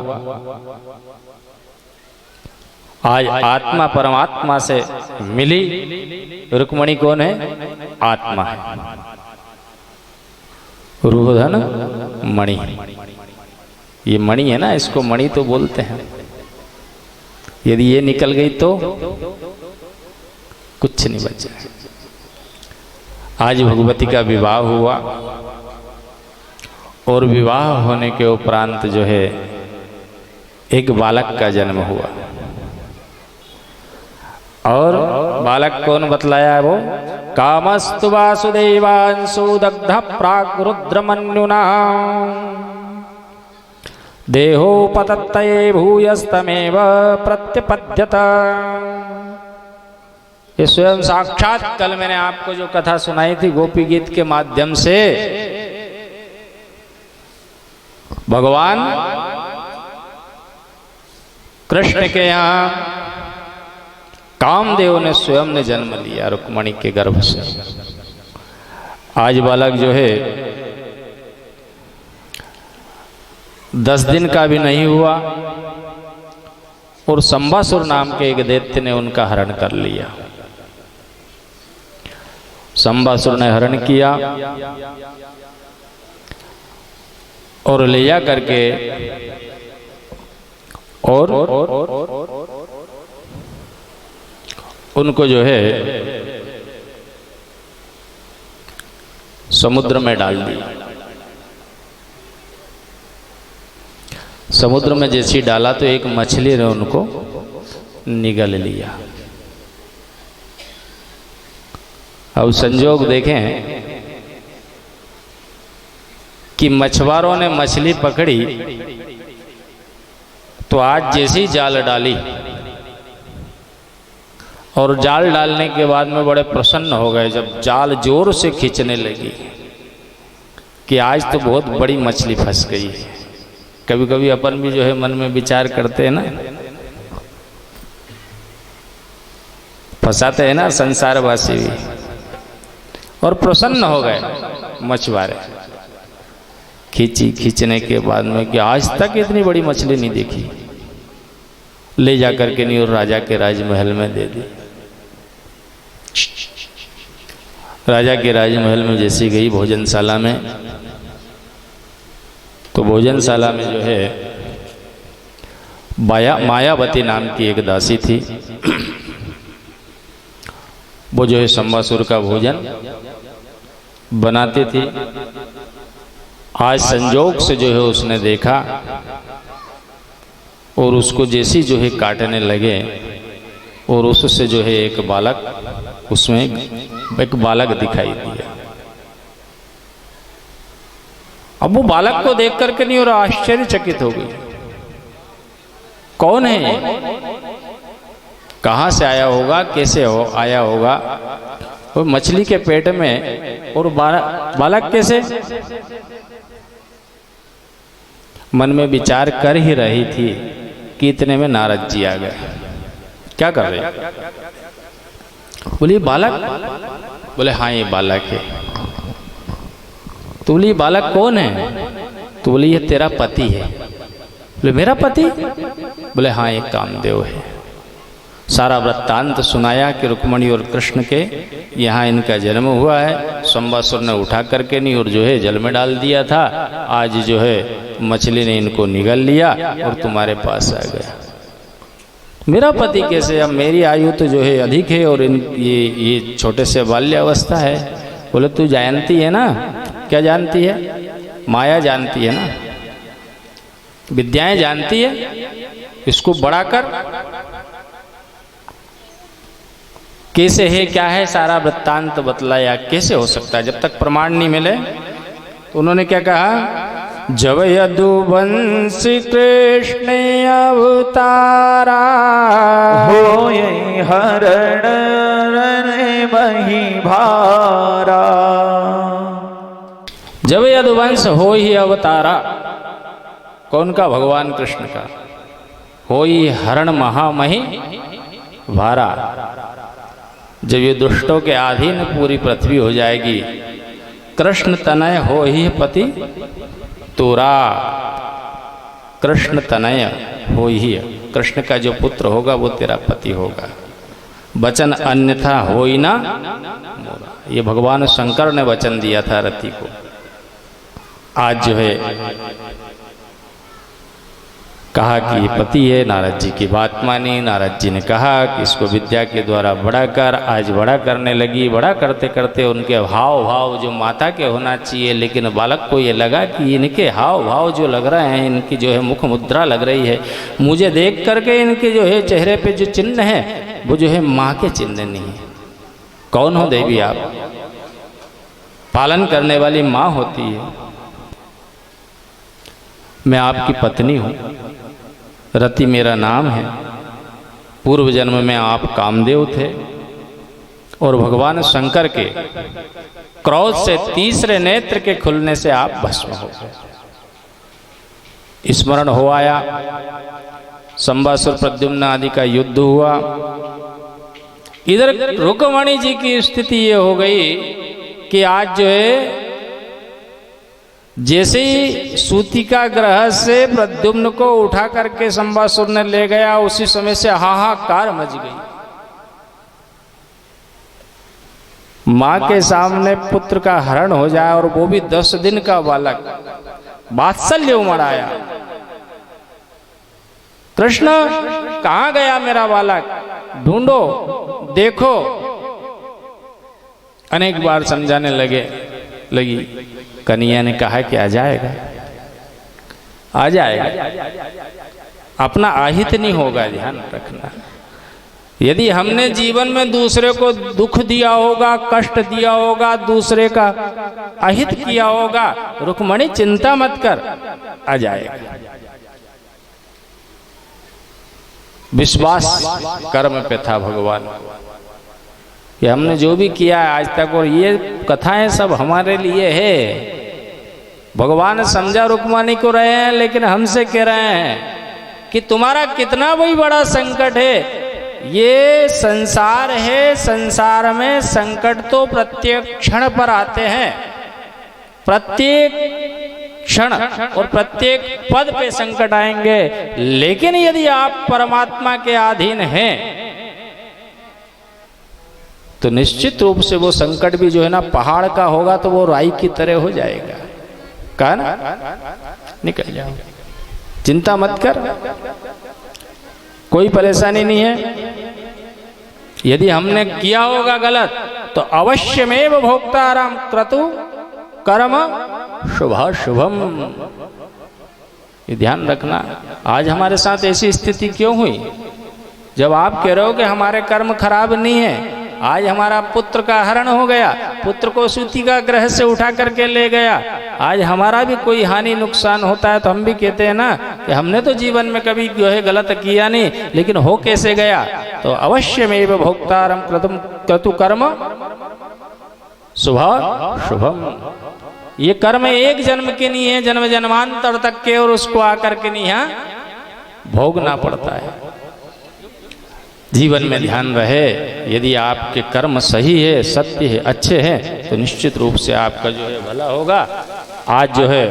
आज आत्मा परमात्मा से मिली। रुक्मिणी कौन है? आत्मा है। रूहधन मणि। ये मणि है ना, इसको मणि तो बोलते हैं। यदि ये निकल गई तो कुछ नहीं बचा। आज भगवती का विवाह हुआ और विवाह होने के उपरांत जो है एक बालक का जन्म हुआ। और बालक कौन बतलाया है वो? कामस्तु वासुदेवांशु दग्ध प्राग्रुद्रमन्युना देहोपतत्तये भूयस्तमेव प्रत्यपद्यत। ये स्वयं साक्षात कल मैंने आपको जो कथा सुनाई थी गोपी गीत के माध्यम से, भगवान कृष्ण के यहाँ कामदेव ने स्वयं ने जन्म लिया रुक्मणी के गर्भ से। आज बालक जो है 10 दिन का भी नहीं हुआ और संबासुर नाम के एक दैत्य ने उनका हरण कर लिया। संबासुर ने हरण किया और ले जा करके और उनको जो है समुद्र में डाल दिया। समुद्र में जैसे डाला तो एक मछली ने उनको निगल लिया। अब संजोग देखें कि मछुआरों ने मछली पकड़ी तो आज जैसी जाल डाली और जाल डालने के बाद में बड़े प्रसन्न हो गए जब जाल जोर से खींचने लगी कि आज तो बहुत बड़ी मछली फंस गई है। कभी कभी अपन भी जो है मन में विचार करते हैं ना, फंसाते हैं ना संसारवासी भी, और प्रसन्न हो गए मछुआरे। खींचने के बाद में कि आज तक इतनी बड़ी मछली नहीं देखी, ले जाकर के नहीं और राजा के राजमहल में दे दी। राजा के राजमहल में जैसी गई भोजनशाला में, तो भोजनशाला में जो है मायावती नाम की एक दासी थी। वो जो है संबासुर का भोजन बनाती थी। आज संजोग से जो है उसने देखा और उसको जैसी जो है काटने लगे और उससे जो है एक बालक, उसमें एक बालक दिखाई दिया। अब वो बालक को देख करके नहीं और आश्चर्यचकित हो गई, कौन है ये, कहाँ से आया होगा, कैसे आया होगा, वो मछली के पेट में और बालक कैसे। मन में विचार कर ही रही थी कि इतने में नारद जी आ गए। क्या कर रहे? बोली बालक? बोले हाँ ये बालक है। तो बोली बालक कौन है? तो बोली ये तेरा पति है। बोले मेरा पति? बोले हाँ ये कामदेव है। सारा वृत्तांत सुनाया कि रुक्मणी और कृष्ण के यहाँ इनका जन्म हुआ है। संबासुर ने उठा करके नहीं और जो है जल में डाल दिया था। आज जो है मछली ने इनको निगल लिया और तुम्हारे पास आ गया। मेरा पति कैसे? अब मेरी आयु तो जो है अधिक है और ये छोटे से बाल्यावस्था है। बोले तू जानती है ना? क्या जानती है? माया जानती है ना, विद्याएं जानती है। इसको बड़ा कर, कैसे है क्या है सारा वृत्तांत बतलाया। कैसे हो सकता है जब तक प्रमाण नहीं मिले। तो उन्होंने क्या कहा? जब यदुवंश कृष्ण अवतारा होय हरण मही भारा। जब यदुवंश हो ही अवतारा, कौन का? भगवान कृष्ण का। हो ही हरण महामही भारा। जब ये दुष्टों के अधीन पूरी पृथ्वी हो जाएगी, कृष्ण तनय हो ही पति तोरा। कृष्ण तनय हो ही, कृष्ण का जो पुत्र होगा वो तेरा पति होगा। वचन अन्यथा हो ही ना मोरा। ये भगवान शंकर ने वचन दिया था रति को। आज जो है कहा कि ये पति है, नारद जी की बात मानी। नारद जी ने कहा कि इसको विद्या के द्वारा बड़ा कर। आज बड़ा करने लगी। बड़ा करते करते उनके हाव भाव जो माता के होना चाहिए, लेकिन बालक को ये लगा कि इनके हाव भाव जो लग रहे हैं, इनकी जो है मुख मुद्रा लग रही है, मुझे देख करके इनके जो है चेहरे पे जो चिन्ह है वो जो है माँ के चिन्ह नहीं है। कौन हो देवी आप? पालन करने वाली माँ होती है। मैं आपकी पत्नी हूँ, रति मेरा नाम है। पूर्व जन्म में आप कामदेव थे और भगवान शंकर के क्रोध से तीसरे नेत्र के खुलने से आप भस्म हो गए। स्मरण हो आया, संबासुर प्रद्युम्न आदि का युद्ध हुआ। इधर रुक्मणी जी की स्थिति ये हो गई कि आज जो है जैसे ही सूतिका ग्रह से प्रद्युम्न को उठा करके संबासुर ने ले गया, उसी समय से हाहाकार मच गई। मां के सामने पुत्र का हरण हो जाए और वो भी 10 दिन का बालक, वात्सल्य उमड़ आया। कृष्ण कहां गया मेरा बालक, ढूंढो देखो। अनेक बार समझाने लगी। कन्हैया ने कहा कि आ जाएगा, आ जाएगा, अपना आहित नहीं होगा, ध्यान रखना। यदि हमने जीवन में दूसरे को दुख दिया होगा, कष्ट दिया होगा, दूसरे का अहित किया होगा, रुक्मणी चिंता मत कर, आ जाएगा। विश्वास कर्म पे था भगवान कि हमने जो भी किया है आज तक, और ये कथाएं सब हमारे लिए है। भगवान समझा रुक्मणी को रहे हैं, लेकिन हमसे कह रहे हैं कि तुम्हारा कितना भी बड़ा संकट है, ये संसार है, संसार में संकट तो प्रत्येक क्षण पर आते हैं। प्रत्येक क्षण और प्रत्येक पद पे संकट आएंगे, लेकिन यदि आप परमात्मा के अधीन हैं तो निश्चित रूप से वो संकट भी जो है ना पहाड़ का होगा तो वो राई की तरह हो जाएगा। कहा ना, निकल जाओ, चिंता मत कर, कोई परेशानी नहीं है। यदि हमने किया होगा गलत तो अवश्यमेव भोक्ताराम क्रतु कर्म शुभाशुभम। ये ध्यान रखना। आज हमारे साथ ऐसी स्थिति क्यों हुई? जब आप कह रहे हो कि हमारे कर्म खराब नहीं है, आज हमारा पुत्र का हरण हो गया, पुत्र को सूतिका ग्रह से उठा करके ले गया, आज हमारा भी कोई हानि नुकसान होता है तो हम भी कहते हैं ना कि हमने तो जीवन में कभी जो है गलत किया नहीं, लेकिन हो कैसे गया? तो अवश्यमेव भोक्तारम क्रतु कर्म शुभम। ये कर्म एक जन्म के नहीं है, जन्म जन्मांतर तक के, और उसको आकर के नहीं यहाँ भोगना पड़ता है। जीवन में ध्यान रहे, यदि आपके कर्म सही है, सत्य है, अच्छे हैं, तो निश्चित रूप से आपका जो है भला होगा। आज जो है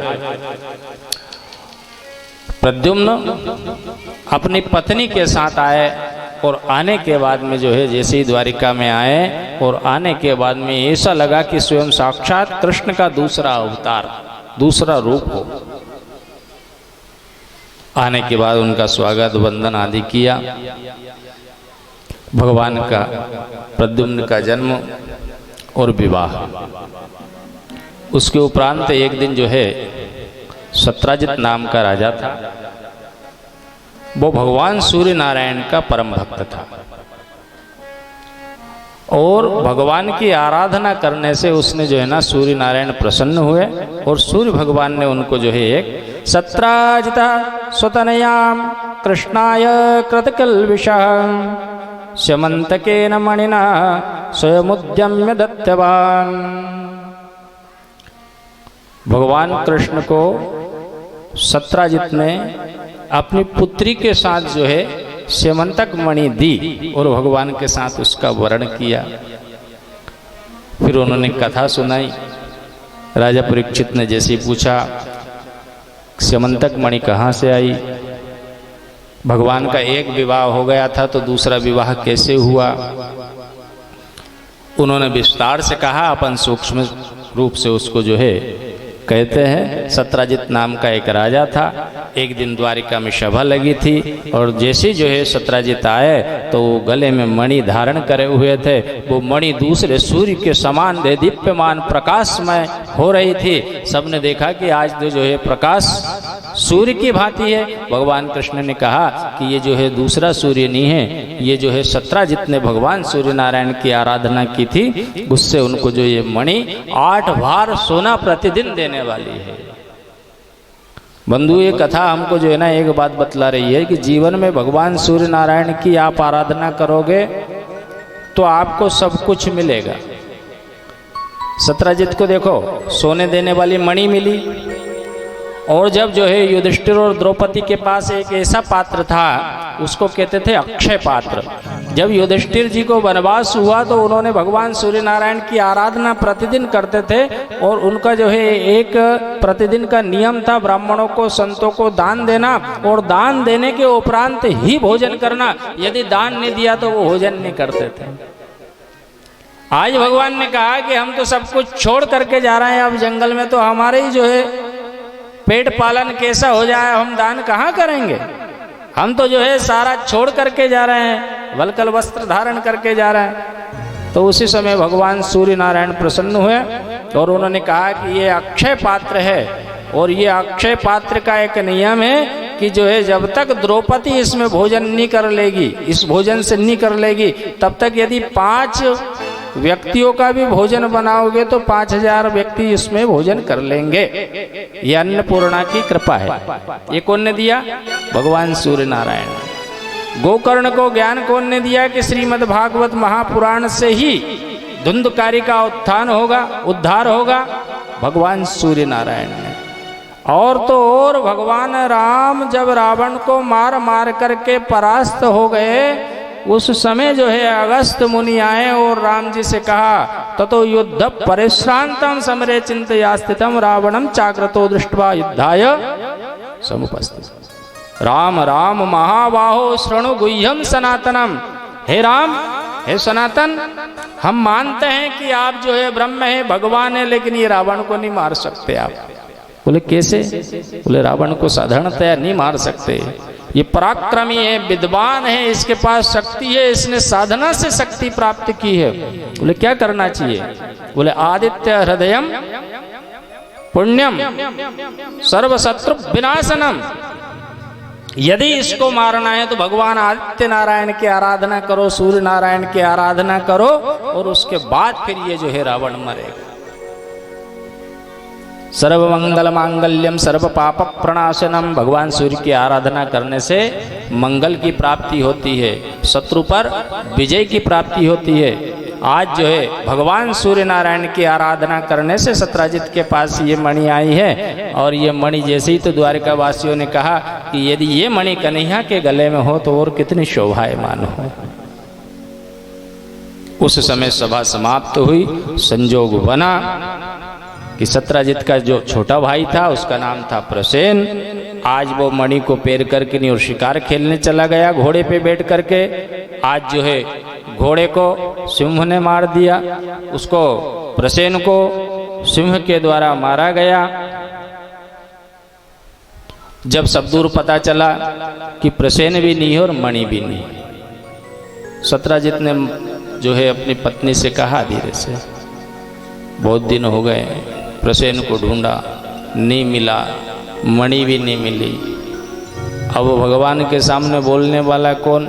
प्रद्युम्न अपनी पत्नी के साथ आए, और आने के बाद में जो है जैसे ही द्वारिका में आए, और आने के बाद में ऐसा लगा कि स्वयं साक्षात कृष्ण का दूसरा अवतार, दूसरा रूप हो। आने के बाद उनका स्वागत वंदन आदि किया। भगवान का प्रद्युम्न का जन्म और विवाह। उसके उपरांत एक दिन जो है सत्राजित नाम का राजा था, वो भगवान सूर्य नारायण का परम भक्त था, और भगवान की आराधना करने से उसने जो है ना सूर्य नारायण प्रसन्न हुए, और सूर्य भगवान ने उनको जो है एक सत्राजिता स्वतनयाम कृष्णाय कृतकल्विषः स्यमंतकेन मणिना स्वयमुद्यम्य दत्तवान। भगवान कृष्ण को सत्राजित ने अपनी पुत्री के साथ जो है स्यमंतक मणि दी, और भगवान के साथ उसका वर्ण किया। फिर उन्होंने कथा सुनाई। राजा परीक्षित ने जैसे पूछा स्यमंतक मणि कहाँ से आई, भगवान का एक विवाह हो गया था तो दूसरा विवाह कैसे हुआ? उन्होंने विस्तार से कहा, अपन सूक्ष्म रूप से उसको जो है कहते हैं सत्राजित नाम का एक राजा था। एक दिन द्वारिका में सभा लगी थी और जैसे जो है सत्राजित आए तो वो गले में मणि धारण करे हुए थे। वो मणि दूसरे सूर्य के समान दीप्यमान प्रकाशमय हो रही थी। सबने देखा कि आज तो जो है प्रकाश सूर्य की भांति है। भगवान कृष्ण ने कहा कि ये जो है दूसरा सूर्य नहीं है, ये जो है सत्राजित ने भगवान सूर्य नारायण की आराधना की थी, उससे उनको जो ये मणि 8 भार सोना प्रतिदिन देने वाली है। बंधु ये कथा हमको जो है ना एक बात बतला रही है कि जीवन में भगवान सूर्य नारायण की आप आराधना करोगे तो आपको सब कुछ मिलेगा। सत्राजित को देखो सोने देने वाली मणि मिली, और जब जो है युधिष्ठिर और द्रौपदी के पास एक ऐसा पात्र था, उसको कहते थे अक्षय पात्र। जब युधिष्ठिर जी को वनवास हुआ तो उन्होंने भगवान सूर्य नारायण की आराधना प्रतिदिन करते थे, और उनका जो है एक प्रतिदिन का नियम था ब्राह्मणों को संतों को दान देना, और दान देने के उपरांत ही भोजन करना। यदि दान नहीं दिया तो वो भोजन नहीं करते थे। आज भगवान ने कहा कि हम तो सब कुछ छोड़ करके जा रहे हैं अब जंगल में, तो हमारे ही जो है पेट पालन कैसा हो जाए, हम दान कहाँ करेंगे। हम तो जो है सारा छोड़ करके जा रहे हैं, वलकल वस्त्र धारण करके जा रहे हैं। तो उसी समय भगवान सूर्य नारायण प्रसन्न हुए और उन्होंने कहा कि ये अक्षय पात्र है, और ये अक्षय पात्र का एक नियम है कि जो है जब तक द्रौपदी इसमें भोजन नहीं कर लेगी, इस भोजन से नहीं कर लेगी, तब तक यदि 5 व्यक्तियों का भी भोजन बनाओगे तो 5000 व्यक्ति इसमें भोजन कर लेंगे। ये अन्नपूर्णा की कृपा है। ये कौन ने दिया? भगवान सूर्य नारायण। गोकर्ण को ज्ञान कौन ने दिया कि श्रीमद् भागवत महापुराण से ही धुंधकारी का उत्थान होगा, उद्धार होगा? भगवान सूर्य नारायण ने। और तो और भगवान राम जब रावण को मार मार करके परास्त हो गए, उस समय जो है अगस्त मुनि आए और राम जी से कहा ततो युद्ध परिश्रांतम समरे चिंतया स्थितम रावणम चाकृतो दृष्ट्वा युद्धाय समुपस्थित। राम राम महाबाहो शृणु गुह्यम सनातनम। हे राम, हे सनातन, हम मानते हैं कि आप जो है ब्रह्म है, भगवान है, लेकिन ये रावण को नहीं मार सकते आप। बोले कैसे? बोले रावण को साधारणतया नहीं मार सकते, ये पराक्रमी है, विद्वान है, इसके पास शक्ति है, इसने साधना से शक्ति प्राप्त की है। बोले क्या करना चाहिए? बोले आदित्य हृदयम पुण्यम सर्वशत्रु विनाशनम। यदि इसको मारना है तो भगवान आदित्य नारायण की आराधना करो, सूर्य नारायण की आराधना करो, और उसके बाद फिर ये जो है रावण मरेगा। सर्वमंगल मांगल्यम सर्व पाप प्रणाशनम। भगवान सूर्य की आराधना करने से मंगल की प्राप्ति होती है, शत्रु पर विजय की प्राप्ति होती है। आज जो है भगवान सूर्य नारायण की आराधना करने से सत्राजित के पास ये मणि आई है, और ये मणि जैसे ही तो द्वारिका वासियों ने कहा कि यदि ये मणि कन्हैया के गले में हो तो और कितनी शोभायमान हो। उस समय सभा समाप्त हुई। संजोग बना कि सत्राजित का जो छोटा भाई था उसका नाम था प्रसेन, आज वो मणि को पैर करके नहीं और शिकार खेलने चला गया घोड़े पे बैठ करके। आज जो है घोड़े को सिंह ने मार दिया, उसको प्रसेन को सिंह के द्वारा मारा गया। जब सब दूर पता चला कि प्रसेन भी नहीं है और मणि भी नहीं, सत्राजित ने जो है अपनी पत्नी से कहा धीरे से, बहुत दिन हो गए, प्रसेन को ढूंढा, नहीं मिला, मणि भी नहीं मिली। अब भगवान के सामने बोलने वाला कौन?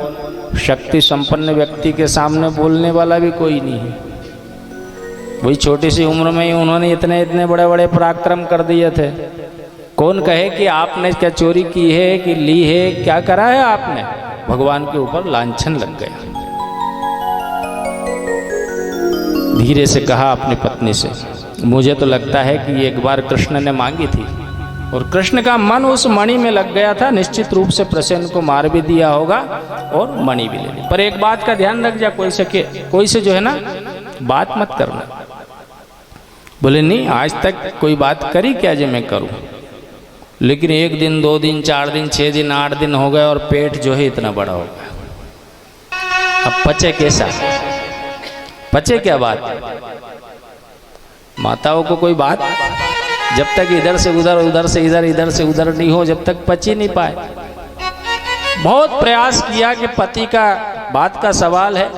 शक्ति संपन्न व्यक्ति के सामने बोलने वाला भी कोई नहीं है। वही छोटी सी उम्र में ही उन्होंने इतने इतने बड़े बड़े पराक्रम कर दिए थे। कौन कहे कि आपने क्या चोरी की है कि ली है, क्या करा है आपने? भगवान के ऊपर लांछन लग गया। धीरे से कहा अपनी पत्नी से, मुझे तो लगता है कि एक बार कृष्ण ने मांगी थी और कृष्ण का मन उस मणि में लग गया था, निश्चित रूप से प्रसेन को मार भी दिया होगा और मणि भी ले ली। पर एक बात का ध्यान रख जा, कोई से जो है ना बात मत करना। बोले नहीं, आज तक कोई बात करी क्या जो मैं करूं? लेकिन 1 दिन 2 दिन 4 दिन 6 दिन 8 दिन हो गए और पेट जो है इतना बड़ा हो गया। अब पचे कैसा? पचे क्या बात? माताओं को कोई बात जब तक इधर से उधर, उधर से इधर, इधर से उधर नहीं हो, जब तक पच ही नहीं पाए। बहुत प्रयास किया कि पति का बात का सवाल है,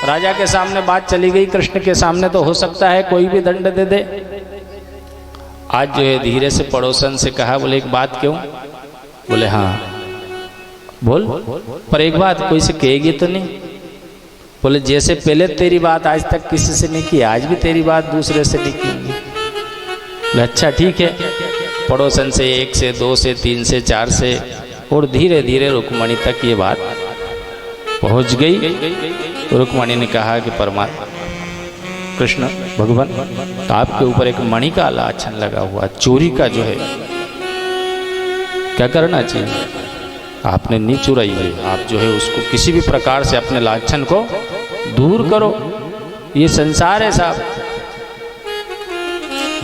राजा के सामने बात चली गई, कृष्ण के सामने तो हो सकता है कोई भी दंड दे दे। आज जो है धीरे से पड़ोसन से कहा, बोले एक बात क्यों? बोले हाँ बोल, पर एक बात कोई से कहेगी तो नहीं? बोले जैसे पहले तेरी बात आज तक किसी से नहीं की, आज भी तेरी बात दूसरे से नहीं की। अच्छा ठीक है। पड़ोसन से 1 से 2 से 3 से 4 से और धीरे धीरे रुक्मणी तक ये बात पहुंच गई। रुक्मणी ने कहा कि परमात्मा कृष्ण भगवान, तो आपके ऊपर एक मणि का लाछन लगा हुआ, चोरी का जो है, क्या करना चाहिए? आपने नहीं चुराई है, आप जो है उसको किसी भी प्रकार से अपने लाछन को दूर करो। ये संसार है साहब,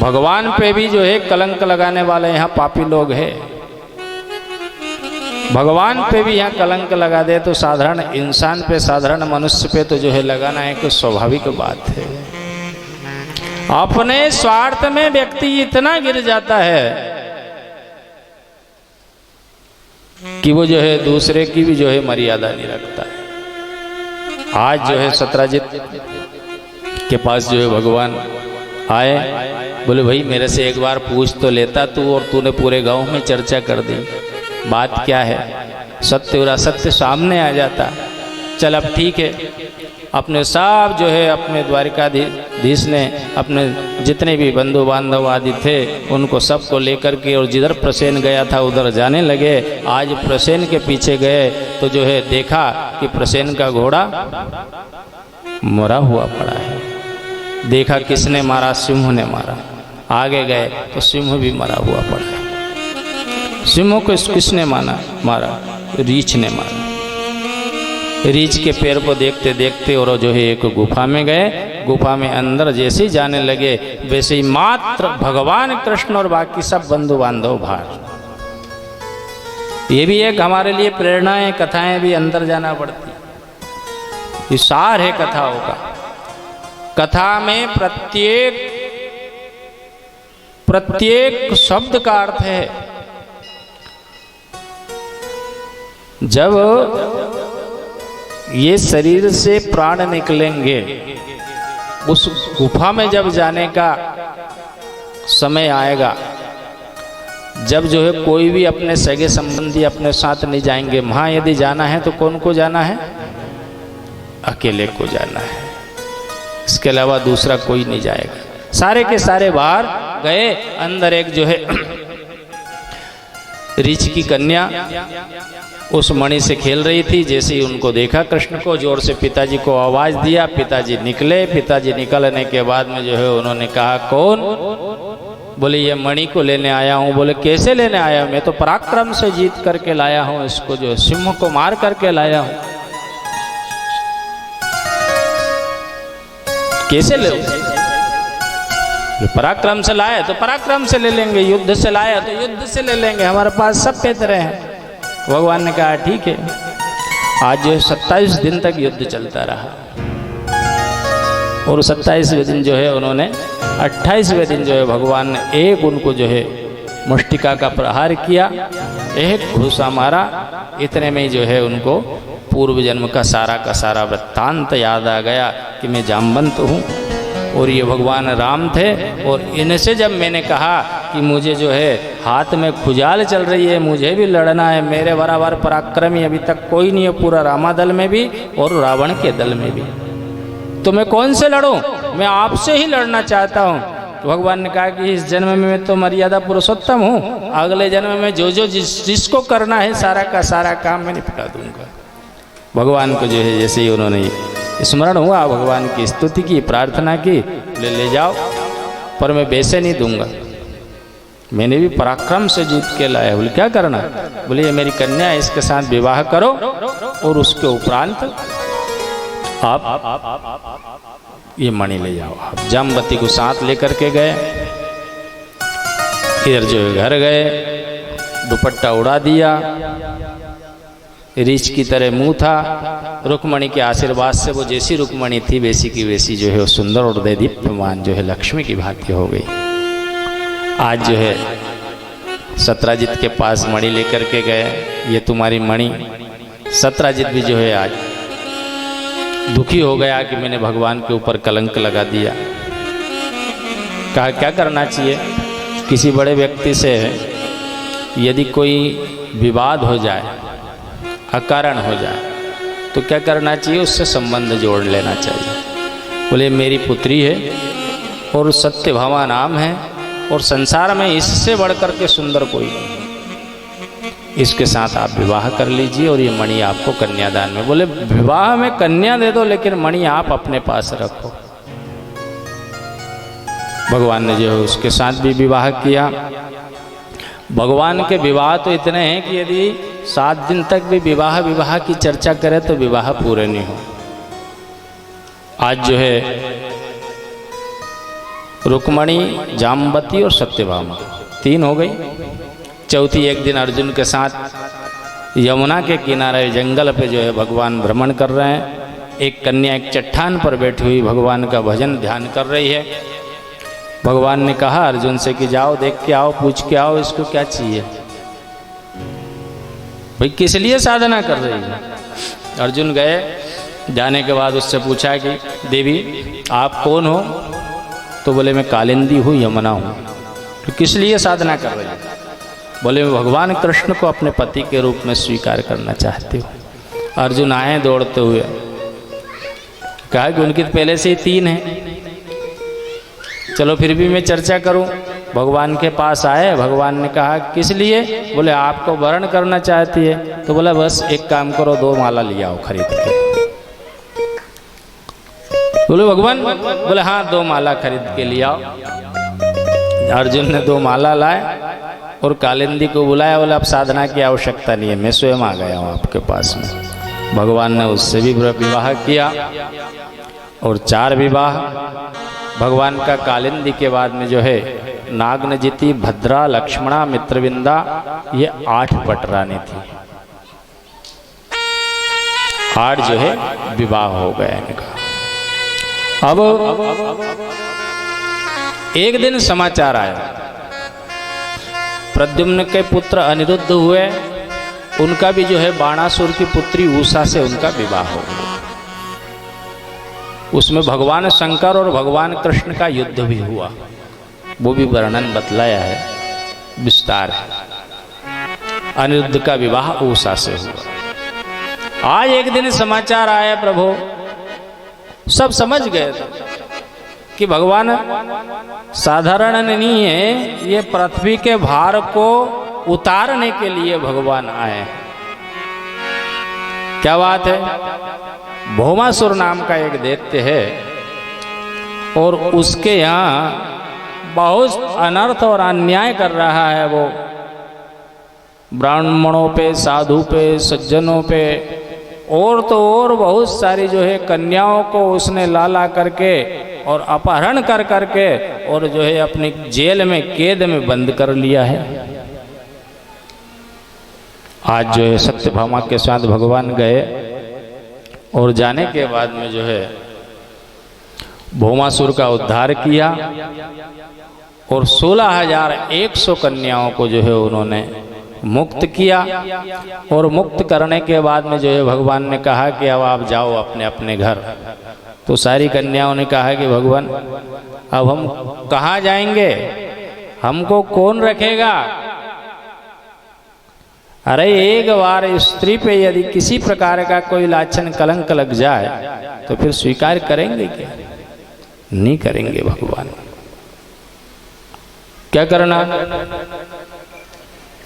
भगवान पे भी जो है कलंक लगाने वाले यहाँ पापी लोग हैं। भगवान पे भी यहाँ कलंक लगा दे तो साधारण इंसान पे, साधारण मनुष्य पे तो जो है लगाना एक स्वाभाविक बात है। अपने स्वार्थ में व्यक्ति इतना गिर जाता है कि वो जो है दूसरे की भी जो है मर्यादा नहीं रखता है। आज जो है सत्राजित के पास जो है भगवान आए, बोले भाई मेरे से एक बार पूछ तो लेता तू, और तूने पूरे गांव में चर्चा कर दी, बात क्या है? सत्य और असत्य सामने आ जाता। चल अब ठीक है, अपने सब जो है अपने द्वारिकाधीश ने अपने जितने भी बंधु बांधव आदि थे उनको सबको लेकर के, और जिधर प्रसेन गया था उधर जाने लगे। आज प्रसेन के पीछे गए तो जो है देखा कि प्रसेन का घोड़ा मरा हुआ पड़ा है। देखा किसने मारा? सिंह ने मारा। आगे गए तो सिंह भी मरा हुआ पड़ा है। सिंह को किसने मारा? रीछ ने मारा। रीछ के पैर को देखते देखते और जो है एक गुफा में गए। गुफा में अंदर जैसे ही जाने लगे वैसे ही मात्र भगवान कृष्ण और बाकी सब बंधु बांधव बाहर। ये भी एक हमारे लिए प्रेरणाएं, कथाएं भी अंदर जाना पड़ती। ये सार है कथाओं का। कथा में प्रत्येक शब्द का अर्थ है। जब ये शरीर से प्राण निकलेंगे, उस गुफा में जब जाने का समय आएगा, जब जो है कोई भी अपने सगे संबंधी अपने साथ नहीं जाएंगे। वहां यदि जाना है तो कौन को जाना है? अकेले को जाना है, इसके अलावा दूसरा कोई नहीं जाएगा। सारे के सारे बाहर गए। अंदर एक जो है रीछ की कन्या उस मणि से खेल रही थी। जैसे ही उनको देखा कृष्ण को, जोर से पिताजी को आवाज दिया। पिताजी निकले। पिताजी निकलने के बाद में जो है उन्होंने कहा कौन? बोले ये मणि को लेने आया हूँ। बोले कैसे लेने आया? मैं तो पराक्रम से जीत करके लाया हूँ, इसको जो है सिंह को मार करके लाया हूँ। कैसे ले? पराक्रम से लाए तो पराक्रम से ले लेंगे, युद्ध से लाया तो युद्ध से ले लेंगे, हमारे पास सब पैतरे हैं। भगवान ने कहा ठीक है। आज जो है 27 दिन तक युद्ध चलता रहा, और 27वें दिन जो है उन्होंने 28वें दिन जो है भगवान ने एक उनको जो है मुष्टिका का प्रहार किया, एक घुसा मारा। इतने में ही जो है उनको पूर्व जन्म का सारा वृत्तांत याद आ गया कि मैं जामवंत हूँ और ये भगवान राम थे। और इनसे जब मैंने कहा कि मुझे जो है हाथ में खुजाल चल रही है, मुझे भी लड़ना है, मेरे बराबर पराक्रमी अभी तक कोई नहीं है पूरा रामा दल में भी और रावण के दल में भी, तो मैं कौन से लड़ूं? मैं आपसे ही लड़ना चाहता हूँ। तो भगवान ने कहा कि इस जन्म में मैं तो मर्यादा पुरुषोत्तम हूँ, अगले जन्म में जो जिसको करना है सारा का सारा काम मैं निपटा दूंगा। भगवान को जो है जैसे ही उन्होंने स्मरण हुआ, भगवान की स्तुति की, प्रार्थना की, ले जाओ, पर मैं वैसे नहीं दूंगा, मैंने भी पराक्रम से जीत के लाया। बोले क्या करना? बोले ये मेरी कन्या है, इसके साथ विवाह करो और उसके उपरांत आप ये मणि ले जाओ। आप जामवती को साथ लेकर के गए। इधर जो है घर गए, दुपट्टा उड़ा दिया, रीछ की तरह मुंह था। रुक्मणी के आशीर्वाद से वो जैसी रुक्मणी थी वैसी की वैसी जो है वो सुंदर और दीप्यमान जो है लक्ष्मी की भांति हो गई। आज जो है सत्राजित के पास मणि लेकर के गए, ये तुम्हारी मणि। सत्राजित भी जो है आज दुखी हो गया कि मैंने भगवान के ऊपर कलंक लगा दिया। कहा क्या करना चाहिए, किसी बड़े व्यक्ति से यदि कोई विवाद हो जाए, अकारण हो जाए, तो क्या करना चाहिए, उससे संबंध जोड़ लेना चाहिए। बोले मेरी पुत्री है और सत्यभामा नाम है और संसार में इससे बढ़कर के सुंदर कोई नहीं, इसके साथ आप विवाह कर लीजिए और ये मणि आपको कन्यादान में। बोले विवाह में कन्या दे दो लेकिन मणि आप अपने पास रखो। भगवान ने जो है उसके साथ भी विवाह किया। भगवान के विवाह तो इतने हैं कि यदि 7 दिन तक भी विवाह की चर्चा करें तो विवाह पूरे नहीं हो। आज जो है रुक्मणी, जाम्बती और सत्यभामा 3 हो गई। चौथी एक दिन अर्जुन के साथ यमुना के किनारे जंगल पे जो है भगवान भ्रमण कर रहे हैं। एक कन्या एक चट्टान पर बैठी हुई भगवान का भजन ध्यान कर रही है। भगवान ने कहा अर्जुन से कि जाओ देख के आओ, पूछ के आओ इसको क्या चाहिए, भाई किस लिए साधना कर रही है। अर्जुन गए, जाने के बाद उससे पूछा कि देवी आप कौन हो, तो बोले मैं कालिंदी हूँ, यमुना हूँ। तो किस लिए साधना कर रही है, बोले मैं भगवान कृष्ण को अपने पति के रूप में स्वीकार करना चाहती हूँ। अर्जुन आए दौड़ते हुए, कहा कि उनकी तो पहले से ही 3 हैं, चलो फिर भी मैं चर्चा करूं। भगवान के पास आए, भगवान ने कहा किस लिए, बोले आपको वरण करना चाहती है। तो बोला बस एक काम करो, 2 माला ले आओ खरीद के। बोले भगवान, बोले हाँ 2 माला खरीद के ले आओ। अर्जुन ने 2 माला लाए और कालिंदी को बुलाया। बोला अब साधना की आवश्यकता नहीं है, मैं स्वयं आ गया हूँ आपके पास में। भगवान ने उससे भी विवाह किया और 4 विवाह। भगवान का कालिंदी के बाद में जो है नागनजिति, भद्रा, लक्ष्मणा, मित्रविंदा, ये 8 पटरानी थी। 8 जो है विवाह हो गया इनका। अब एक दिन समाचार आया, प्रद्युम्न के पुत्र अनिरुद्ध हुए, उनका भी जो है बाणासुर की पुत्री उषा से उनका विवाह हो गया। उसमें भगवान शंकर और भगवान कृष्ण का युद्ध भी हुआ, वो भी वर्णन बतलाया है, विस्तार है। अनिरुद्ध का विवाह उषा से हुआ। आज एक दिन समाचार आया, प्रभु सब समझ गए कि भगवान साधारण नहीं है, ये पृथ्वी के भार को उतारने के लिए भगवान आए। क्या बात है, भौमासुर नाम का एक दैत्य है और उसके यहाँ बहुत अनर्थ और अन्याय कर रहा है। वो ब्राह्मणों पे, साधु पे, सज्जनों पे और तो और बहुत सारी जो है कन्याओं को उसने लाला करके और अपहरण कर करके और जो है अपनी जेल में, कैद में बंद कर लिया है। आज जो है सत्यभामा के साथ भगवान गए और जाने के बाद में जो है भौमासुर का उद्धार किया और 16,100 कन्याओं को जो है उन्होंने मुक्त किया। और मुक्त करने के बाद में जो है भगवान ने कहा कि अब आप जाओ अपने अपने घर। तो सारी कन्याओं ने कहा कि भगवान अब हम कहाँ जाएंगे, हमको कौन रखेगा। अरे एक बार स्त्री पे यदि किसी प्रकार का कोई लाछन कलंक लग जाए तो फिर स्वीकार करेंगे क्या, नहीं करेंगे। भगवान क्या करना।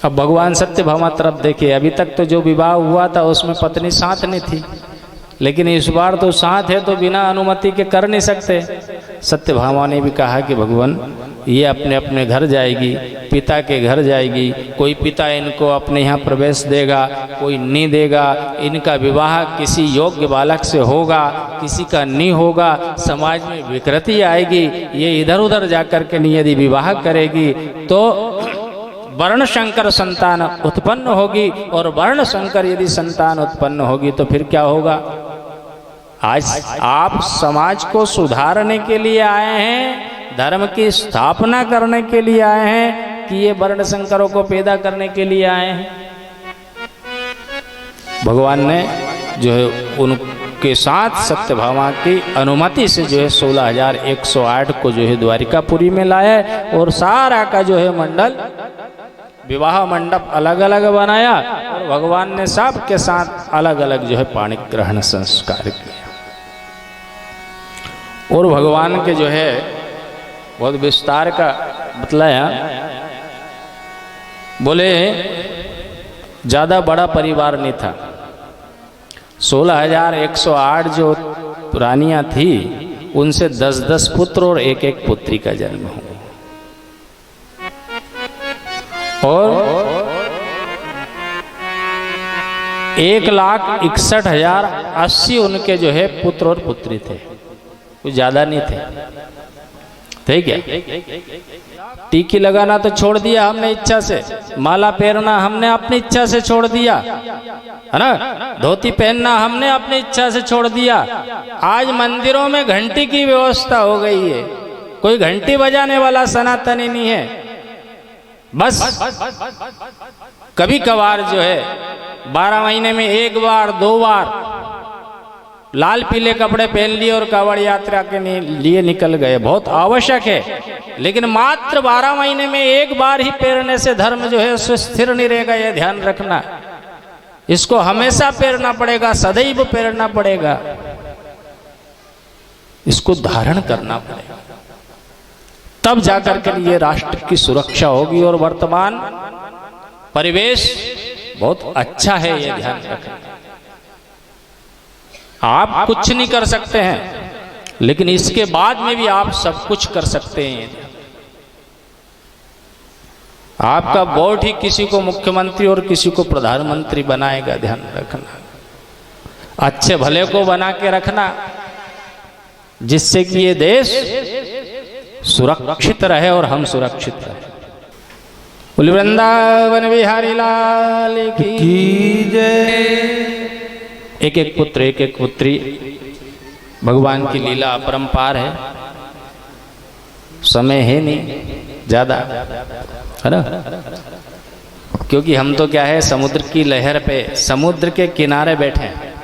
अब भगवान सत्यभामा तरफ देखिए, अभी तक तो जो विवाह हुआ था उसमें पत्नी साथ नहीं थी, लेकिन इस बार तो साथ है तो बिना अनुमति के कर नहीं सकते। सत्यभामा ने भी कहा कि भगवान ये अपने अपने घर जाएगी, पिता के घर जाएगी। कोई पिता इनको अपने यहाँ प्रवेश देगा, कोई नहीं देगा। इनका विवाह किसी योग्य बालक से होगा, किसी का नहीं होगा। समाज में विकृति आएगी, ये इधर उधर जाकर के नहीं यदि विवाह करेगी तो वर्ण शंकर संतान उत्पन्न होगी, और वर्ण शंकर यदि संतान उत्पन्न होगी तो फिर क्या होगा। आज आप समाज को सुधारने के लिए आए हैं, धर्म की स्थापना करने के लिए आए हैं कि ये वर्ण संकरों को पैदा करने के लिए आए हैं? भगवान ने जो है उनके साथ सत्यभामा की अनुमति से जो है 16,108 को जो है द्वारिकापुरी में लाया और सारा का जो है मंडल विवाह मंडप अलग अलग बनाया और भगवान ने सबके साथ अलग अलग जो है पाणी ग्रहण संस्कार किया। और भगवान के जो है बहुत विस्तार का बतलाया, बोले ज़्यादा बड़ा परिवार नहीं था। 16,108 जो रानियां थी उनसे 10-10 पुत्र और एक पुत्री का जन्म हुआ। और 1,61,080 उनके जो है पुत्र और पुत्री थे, कुछ ज्यादा नहीं थे। ठीक है, टीकी लगाना तो छोड़ दिया हमने इच्छा से, माला पहनना हमने अपनी इच्छा से छोड़ दिया, है ना, धोती पहनना हमने अपनी इच्छा से छोड़ दिया। आज मंदिरों में घंटी की व्यवस्था हो गई है, कोई घंटी बजाने वाला सनातनी नहीं है। बस कभी कभार जो है 12 महीने में 1 बार 2 बार लाल पीले कपड़े पहन लिए और कांवड़ यात्रा के लिए निकल गए, बहुत आवश्यक है। लेकिन मात्र 12 महीने में 1 बार ही पहनने से धर्म जो है उससे स्थिर नहीं रहेगा, यह ध्यान रखना। इसको हमेशा पहनना पड़ेगा, सदैव पहनना पड़ेगा, इसको धारण करना पड़ेगा, तब जाकर के लिए राष्ट्र की सुरक्षा होगी। और वर्तमान परिवेश बहुत अच्छा है, यह ध्यान रखना। आप कुछ नहीं कर सकते हैं, लेकिन इसके बाद में भी आप सब कुछ कर सकते हैं। आपका वोट ही किसी को मुख्यमंत्री और किसी को प्रधानमंत्री बनाएगा, ध्यान रखना। अच्छे भले को बना के रखना, जिससे कि ये देश सुरक्षित रहे और हम सुरक्षित रहे। बोले वृंदावन बिहारी लाल की जय। एक पुत्र एक पुत्री, भगवान की लीला अपरंपार है, समय है नहीं ज्यादा, है ना, क्योंकि हम तो क्या है समुद्र की लहर पे, समुद्र के किनारे बैठे हैं।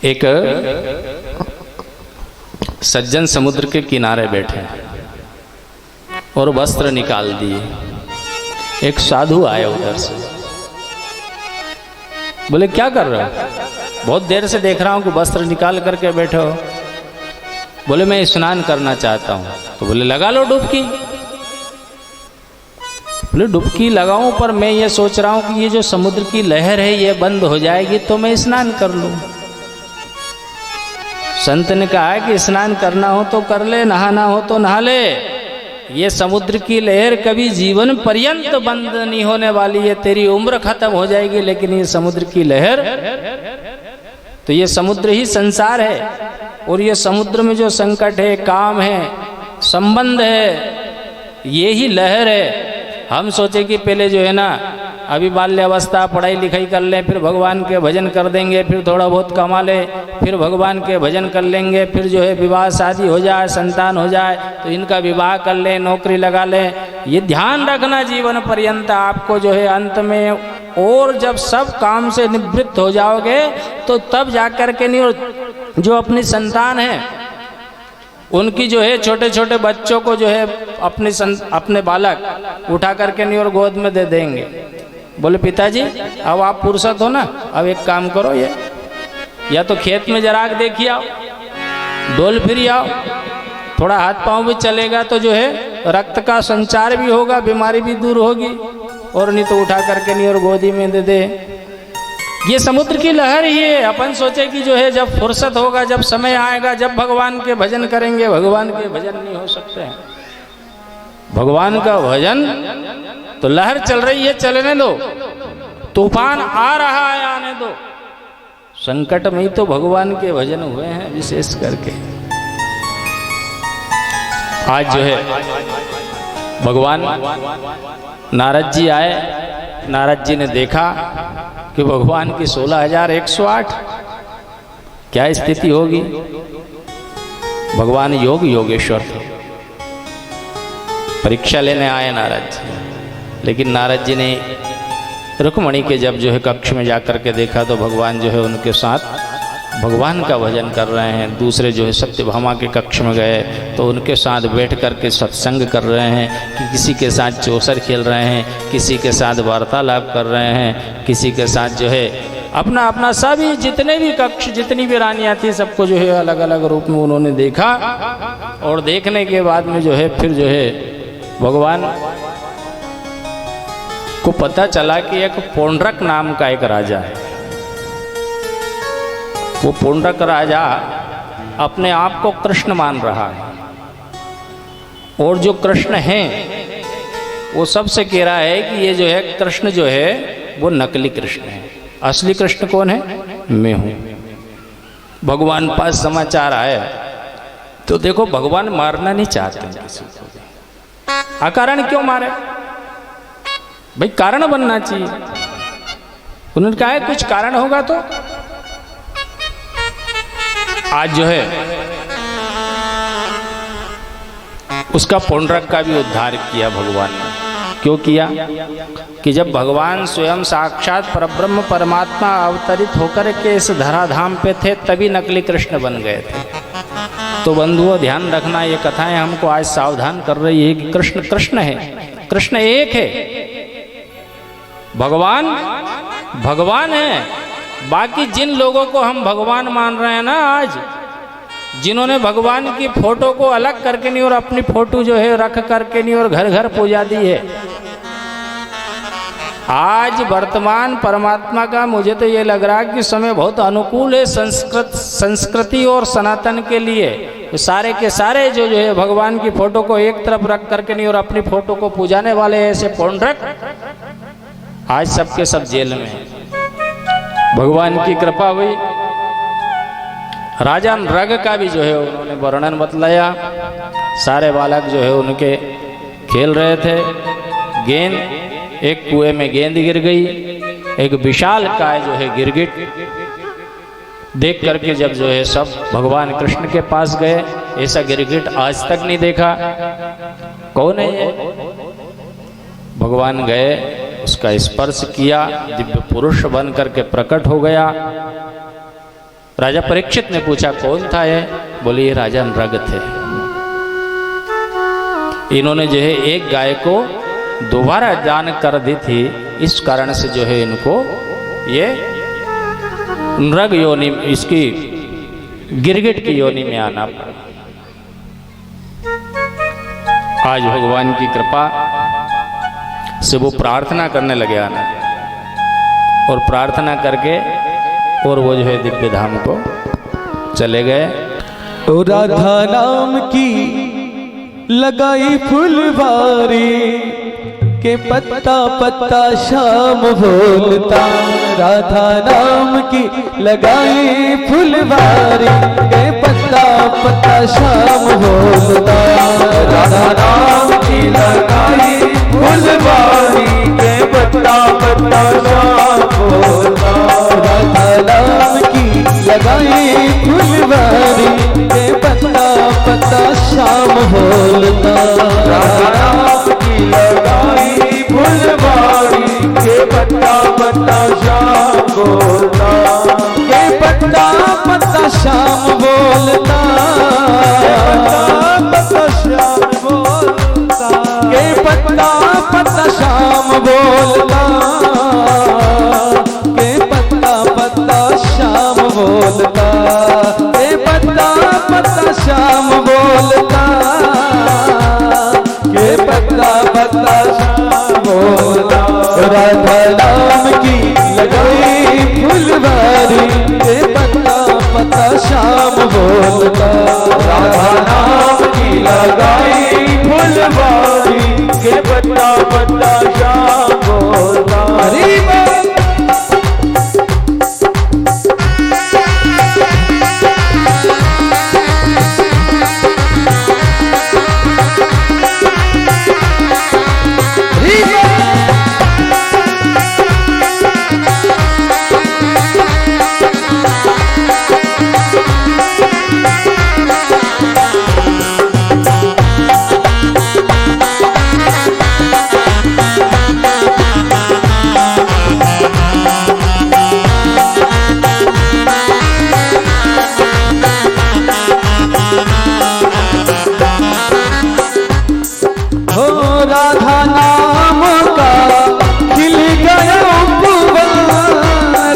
एक सज्जन समुद्र के किनारे बैठे हैं और वस्त्र निकाल दिए। एक साधु आए उधर से, बोले क्या कर रहे हो? बहुत देर से देख रहा हूं कि वस्त्र निकाल करके बैठे हो। बोले मैं स्नान करना चाहता हूं। तो बोले लगा लो डुबकी। बोले डुबकी लगाऊं, पर मैं ये सोच रहा हूं कि ये जो समुद्र की लहर है ये बंद हो जाएगी तो मैं स्नान कर लूं। संत ने कहा है कि स्नान करना हो तो कर ले, नहाना हो तो नहा ले। ये समुद्र की लहर कभी जीवन पर्यंत बंद नहीं होने वाली है, तेरी उम्र खत्म हो जाएगी, लेकिन ये समुद्र की लहर, तो ये समुद्र ही संसार है। और ये समुद्र में जो संकट है, काम है, संबंध है, ये ही लहर है। हम सोचे कि पहले जो है ना अभी बाल्यावस्था पढ़ाई लिखाई कर लें, फिर भगवान के भजन कर देंगे, फिर थोड़ा बहुत कमा ले, फिर भगवान के भजन कर लेंगे, फिर जो है विवाह शादी हो जाए, संतान हो जाए तो इनका विवाह कर लें, नौकरी लगा लें। ये ध्यान रखना जीवन पर्यंत आपको जो है अंत में, और जब सब काम से निवृत्त हो जाओगे तो तब जाकर के नहीं, जो अपनी संतान है उनकी जो है छोटे छोटे बच्चों को जो है अपने बालक उठा करके नहीं और गोद में दे देंगे। बोले पिताजी अब आप फुर्सत हो ना, अब एक काम करो, ये या तो खेत में जरा के देखिए आओ, डोल फिर आओ, थोड़ा हाथ पांव भी चलेगा तो जो है रक्त का संचार भी होगा, बीमारी भी दूर होगी, और नहीं तो उठा करके नहीं और गोदी में दे दे। ये समुद्र की लहर ही है। अपन सोचे कि जो है जब फुर्सत होगा, जब समय आएगा, जब भगवान के भजन करेंगे, भगवान के भजन नहीं हो सकते हैं। भगवान का भजन तो लहर चल रही है, चलने दो, तूफान आ रहा है, आने दो। संकट में ही तो भगवान के भजन हुए हैं विशेष करके। आज जो है भगवान नारद जी आए, नारद जी ने देखा कि भगवान की 16,108 क्या स्थिति होगी। भगवान योग योगेश्वर थे। परीक्षा लेने आए नारद जी, लेकिन नारद जी ने रुक्मणी के जब जो है कक्ष में जाकर के देखा तो भगवान जो है उनके साथ भगवान का भजन कर रहे हैं। दूसरे जो है सत्यभामा के कक्ष में गए तो उनके साथ बैठ कर के सत्संग कर रहे हैं, कि किसी के साथ चौसर खेल रहे हैं, किसी के साथ वार्तालाप कर रहे हैं, किसी के साथ जो है अपना अपना सभी जितने भी कक्ष जितनी भी रानियाँ थी सबको जो है अलग अलग रूप में उन्होंने देखा। और देखने के बाद में जो है फिर जो है भगवान को पता चला कि एक पौंड्रक नाम का एक राजा है। वो पौंड्रक राजा अपने आप को कृष्ण मान रहा है, और जो कृष्ण है वो सबसे कह रहा है कि ये जो है कृष्ण जो है वो नकली कृष्ण है, असली कृष्ण कौन है? मैं हूं। भगवान पास समाचार आया तो देखो भगवान मारना नहीं चाहते किसी को। अकारण क्यों मारे भाई? कारण बनना चाहिए। उन्होंने कहा है कुछ कारण होगा तो। आज जो है उसका पौंड्रक का भी उद्धार किया भगवान ने। क्यों किया? कि जब भगवान स्वयं साक्षात परब्रह्म परमात्मा अवतरित होकर के इस धराधाम पे थे तभी नकली कृष्ण बन गए थे। तो बंधुओं ध्यान रखना, ये कथाएं हमको आज सावधान कर रही है कि कृष्ण कृष्ण है, कृष्ण एक है, भगवान भगवान है। बाकी जिन लोगों को हम भगवान मान रहे हैं ना आज, जिन्होंने भगवान की फोटो को अलग करके नहीं और अपनी फोटो जो है रख करके नहीं और घर घर पूजा दी है। आज वर्तमान परमात्मा का मुझे तो ये लग रहा है कि समय बहुत अनुकूल है संस्कृति और सनातन के लिए। तो सारे के सारे जो है भगवान की फोटो को एक तरफ रख करके नहीं और अपनी फोटो को पूजाने वाले ऐसे पौंड्रक आज सबके सब जेल में है। भगवान की कृपा हुई। राजा नृग का भी जो है उन्होंने वर्णन बतलाया। सारे बालक जो है उनके खेल रहे थे। गेंद, एक कुएं में गेंद गिर गई, एक विशाल काय जो है गिरगिट देख करके जब जो है सब भगवान कृष्ण के पास गए। ऐसा गिरगिट आज तक नहीं देखा। कौन है ये? भगवान गए, उसका स्पर्श किया, दिव्य पुरुष बन करके प्रकट हो गया। राजा परीक्षित ने पूछा कौन था ये? बोले ये राजा नृग थे। इन्होंने जो है एक गाय को दोबारा दान कर दी थी, इस कारण से जो है इनको ये नृग योनि, इसकी गिरगिट की योनि में आना पड़ा। आज भगवान की कृपा से वो प्रार्थना करने लगे आना, और प्रार्थना करके और वो जो है दिव्य धाम को चले गए। ओ राधा नाम की लगाई फुलवारी के पत्ता पत्ता शाम बोलता। राधा नाम की लगाई फुलवारी के पत्ता पत्ता शाम बोलता। राधा नाम की लगाई फुलवारी के पत्ता पत्ता शाम बोलता। राधा नाम की लगाई फुलवारी के पत्ता पत्ता शाम बोलता। राधा नाम की लगाई फुलवारी के पत्ता पत्ता शाम बोलता। के पत्ता पत्ता शाम बोलता। पत्ता शाम बोलता। के पत्ता पत्ता शाम बोलता। के पत्ता पत्ता शाम बोलता। के पत्ता पत्ता शाम बोलता। के पत्ता पत्ता शाम बोलता। राधा नाम की लगाई फुलवारी के पत्ता पत्ता शाम बोलता। राधा नाम की लगाई फुलवारी के पत्ता पत्ता शाम बोलता। हरी बोल। राधा नाम का खिल गया उपवन,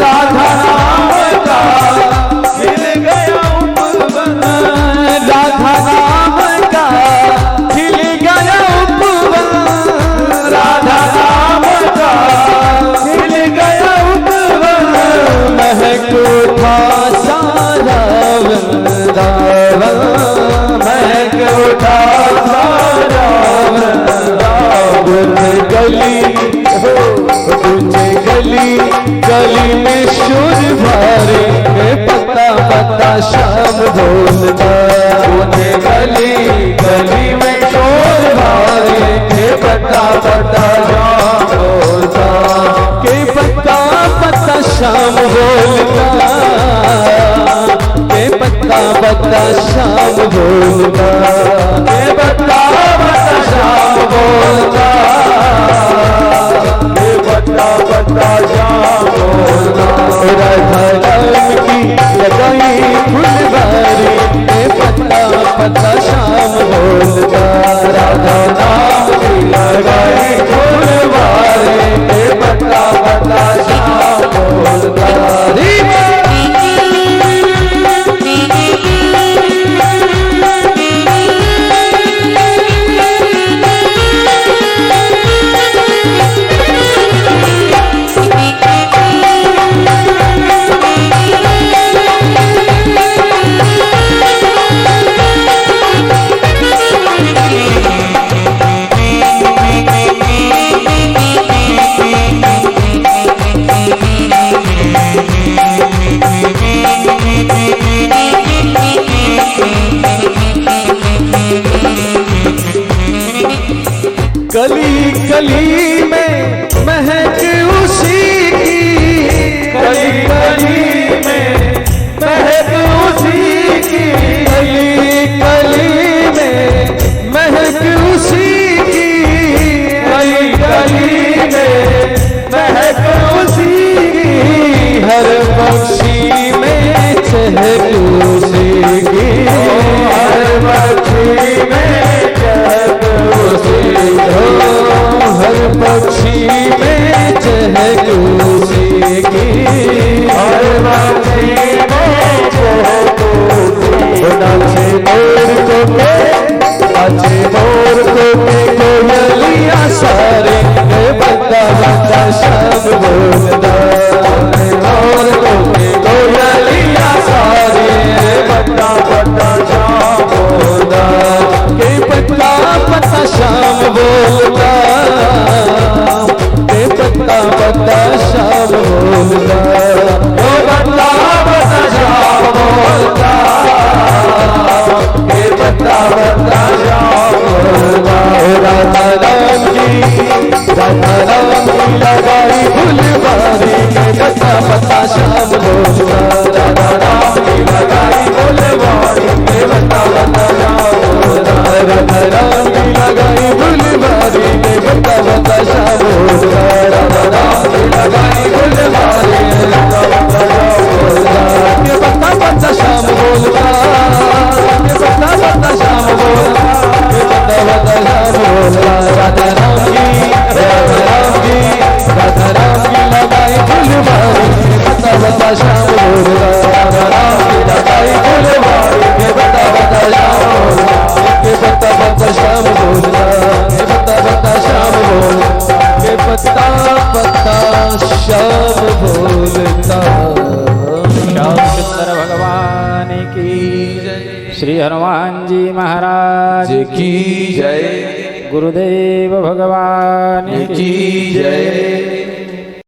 राधा नाम का खिल गया उपवन, राधा नाम का खिल गया उपवन, राधा नाम का खिल गया उपवन, महक उठा सारा वृंदावन, महक उठा सारा वृंदावन, गली तुझे गली गली में शोर भारे, पता पता शाम बोलता, मुझे गली गली में शोर भारे, पता पता शाम बोलता, के पता पता शाम बोलता, के पता पता शाम बोलता, के पता पता शाम बोलता, के पता पता शाम बोलता, राधा राम की लगाई फुलवारी, के पता पता शाम बोलता, राधा राम की लगाई फुलवारी, के पता पता शाम बोलता। गली गली में महक उसी की, गली गली में महक उसी की, गली गली में महक उसी की, गली गली में महक उसी की, हर पक्षी में चहक उसी की, हर पक्षी में चहक उसी, हर पक्षी में चहक उसी की, हर पक्षी में चहक उसी, नाचे मोर को के, नाचे मोर को के कोयलिया सारे, बता बता शाम बोलता, मोर को के कोयलिया सारे, बता बता शाम बोलता, के पता पता शाम बोलता, के पता पता शाम बोलता, के पता पता शाम बोलता, के पता पता शाम बोलता, राधा राम की लगाई फुलवारी, के पता पता शाम बोलता, राधा राम की लगाई फुलवारी, के पता पता शाम बोलता, राधा राम की लगाई फुलवारी, के पता पता शाम बोलता, राधा राम की लगाई फुलवारी, के पता पता शाम बोलता, के पता पता शाम बोलता, के पता पता शाम बोलता, के पता पता शाम बोलता, राधा राम की लगाई फुलवारी, के पता पता शाम बोलता, राधा राम की लगाई फुलवारी, के पता पता शाम बोलता, के पता पता शाम बोलता, के पता पता शाम बोलता, के पता पता शाम बोलता। श्याम सुंदर भगवान की जय, श्री हनुमान जी महाराज की जय, गुरुदेव भगवान की जय।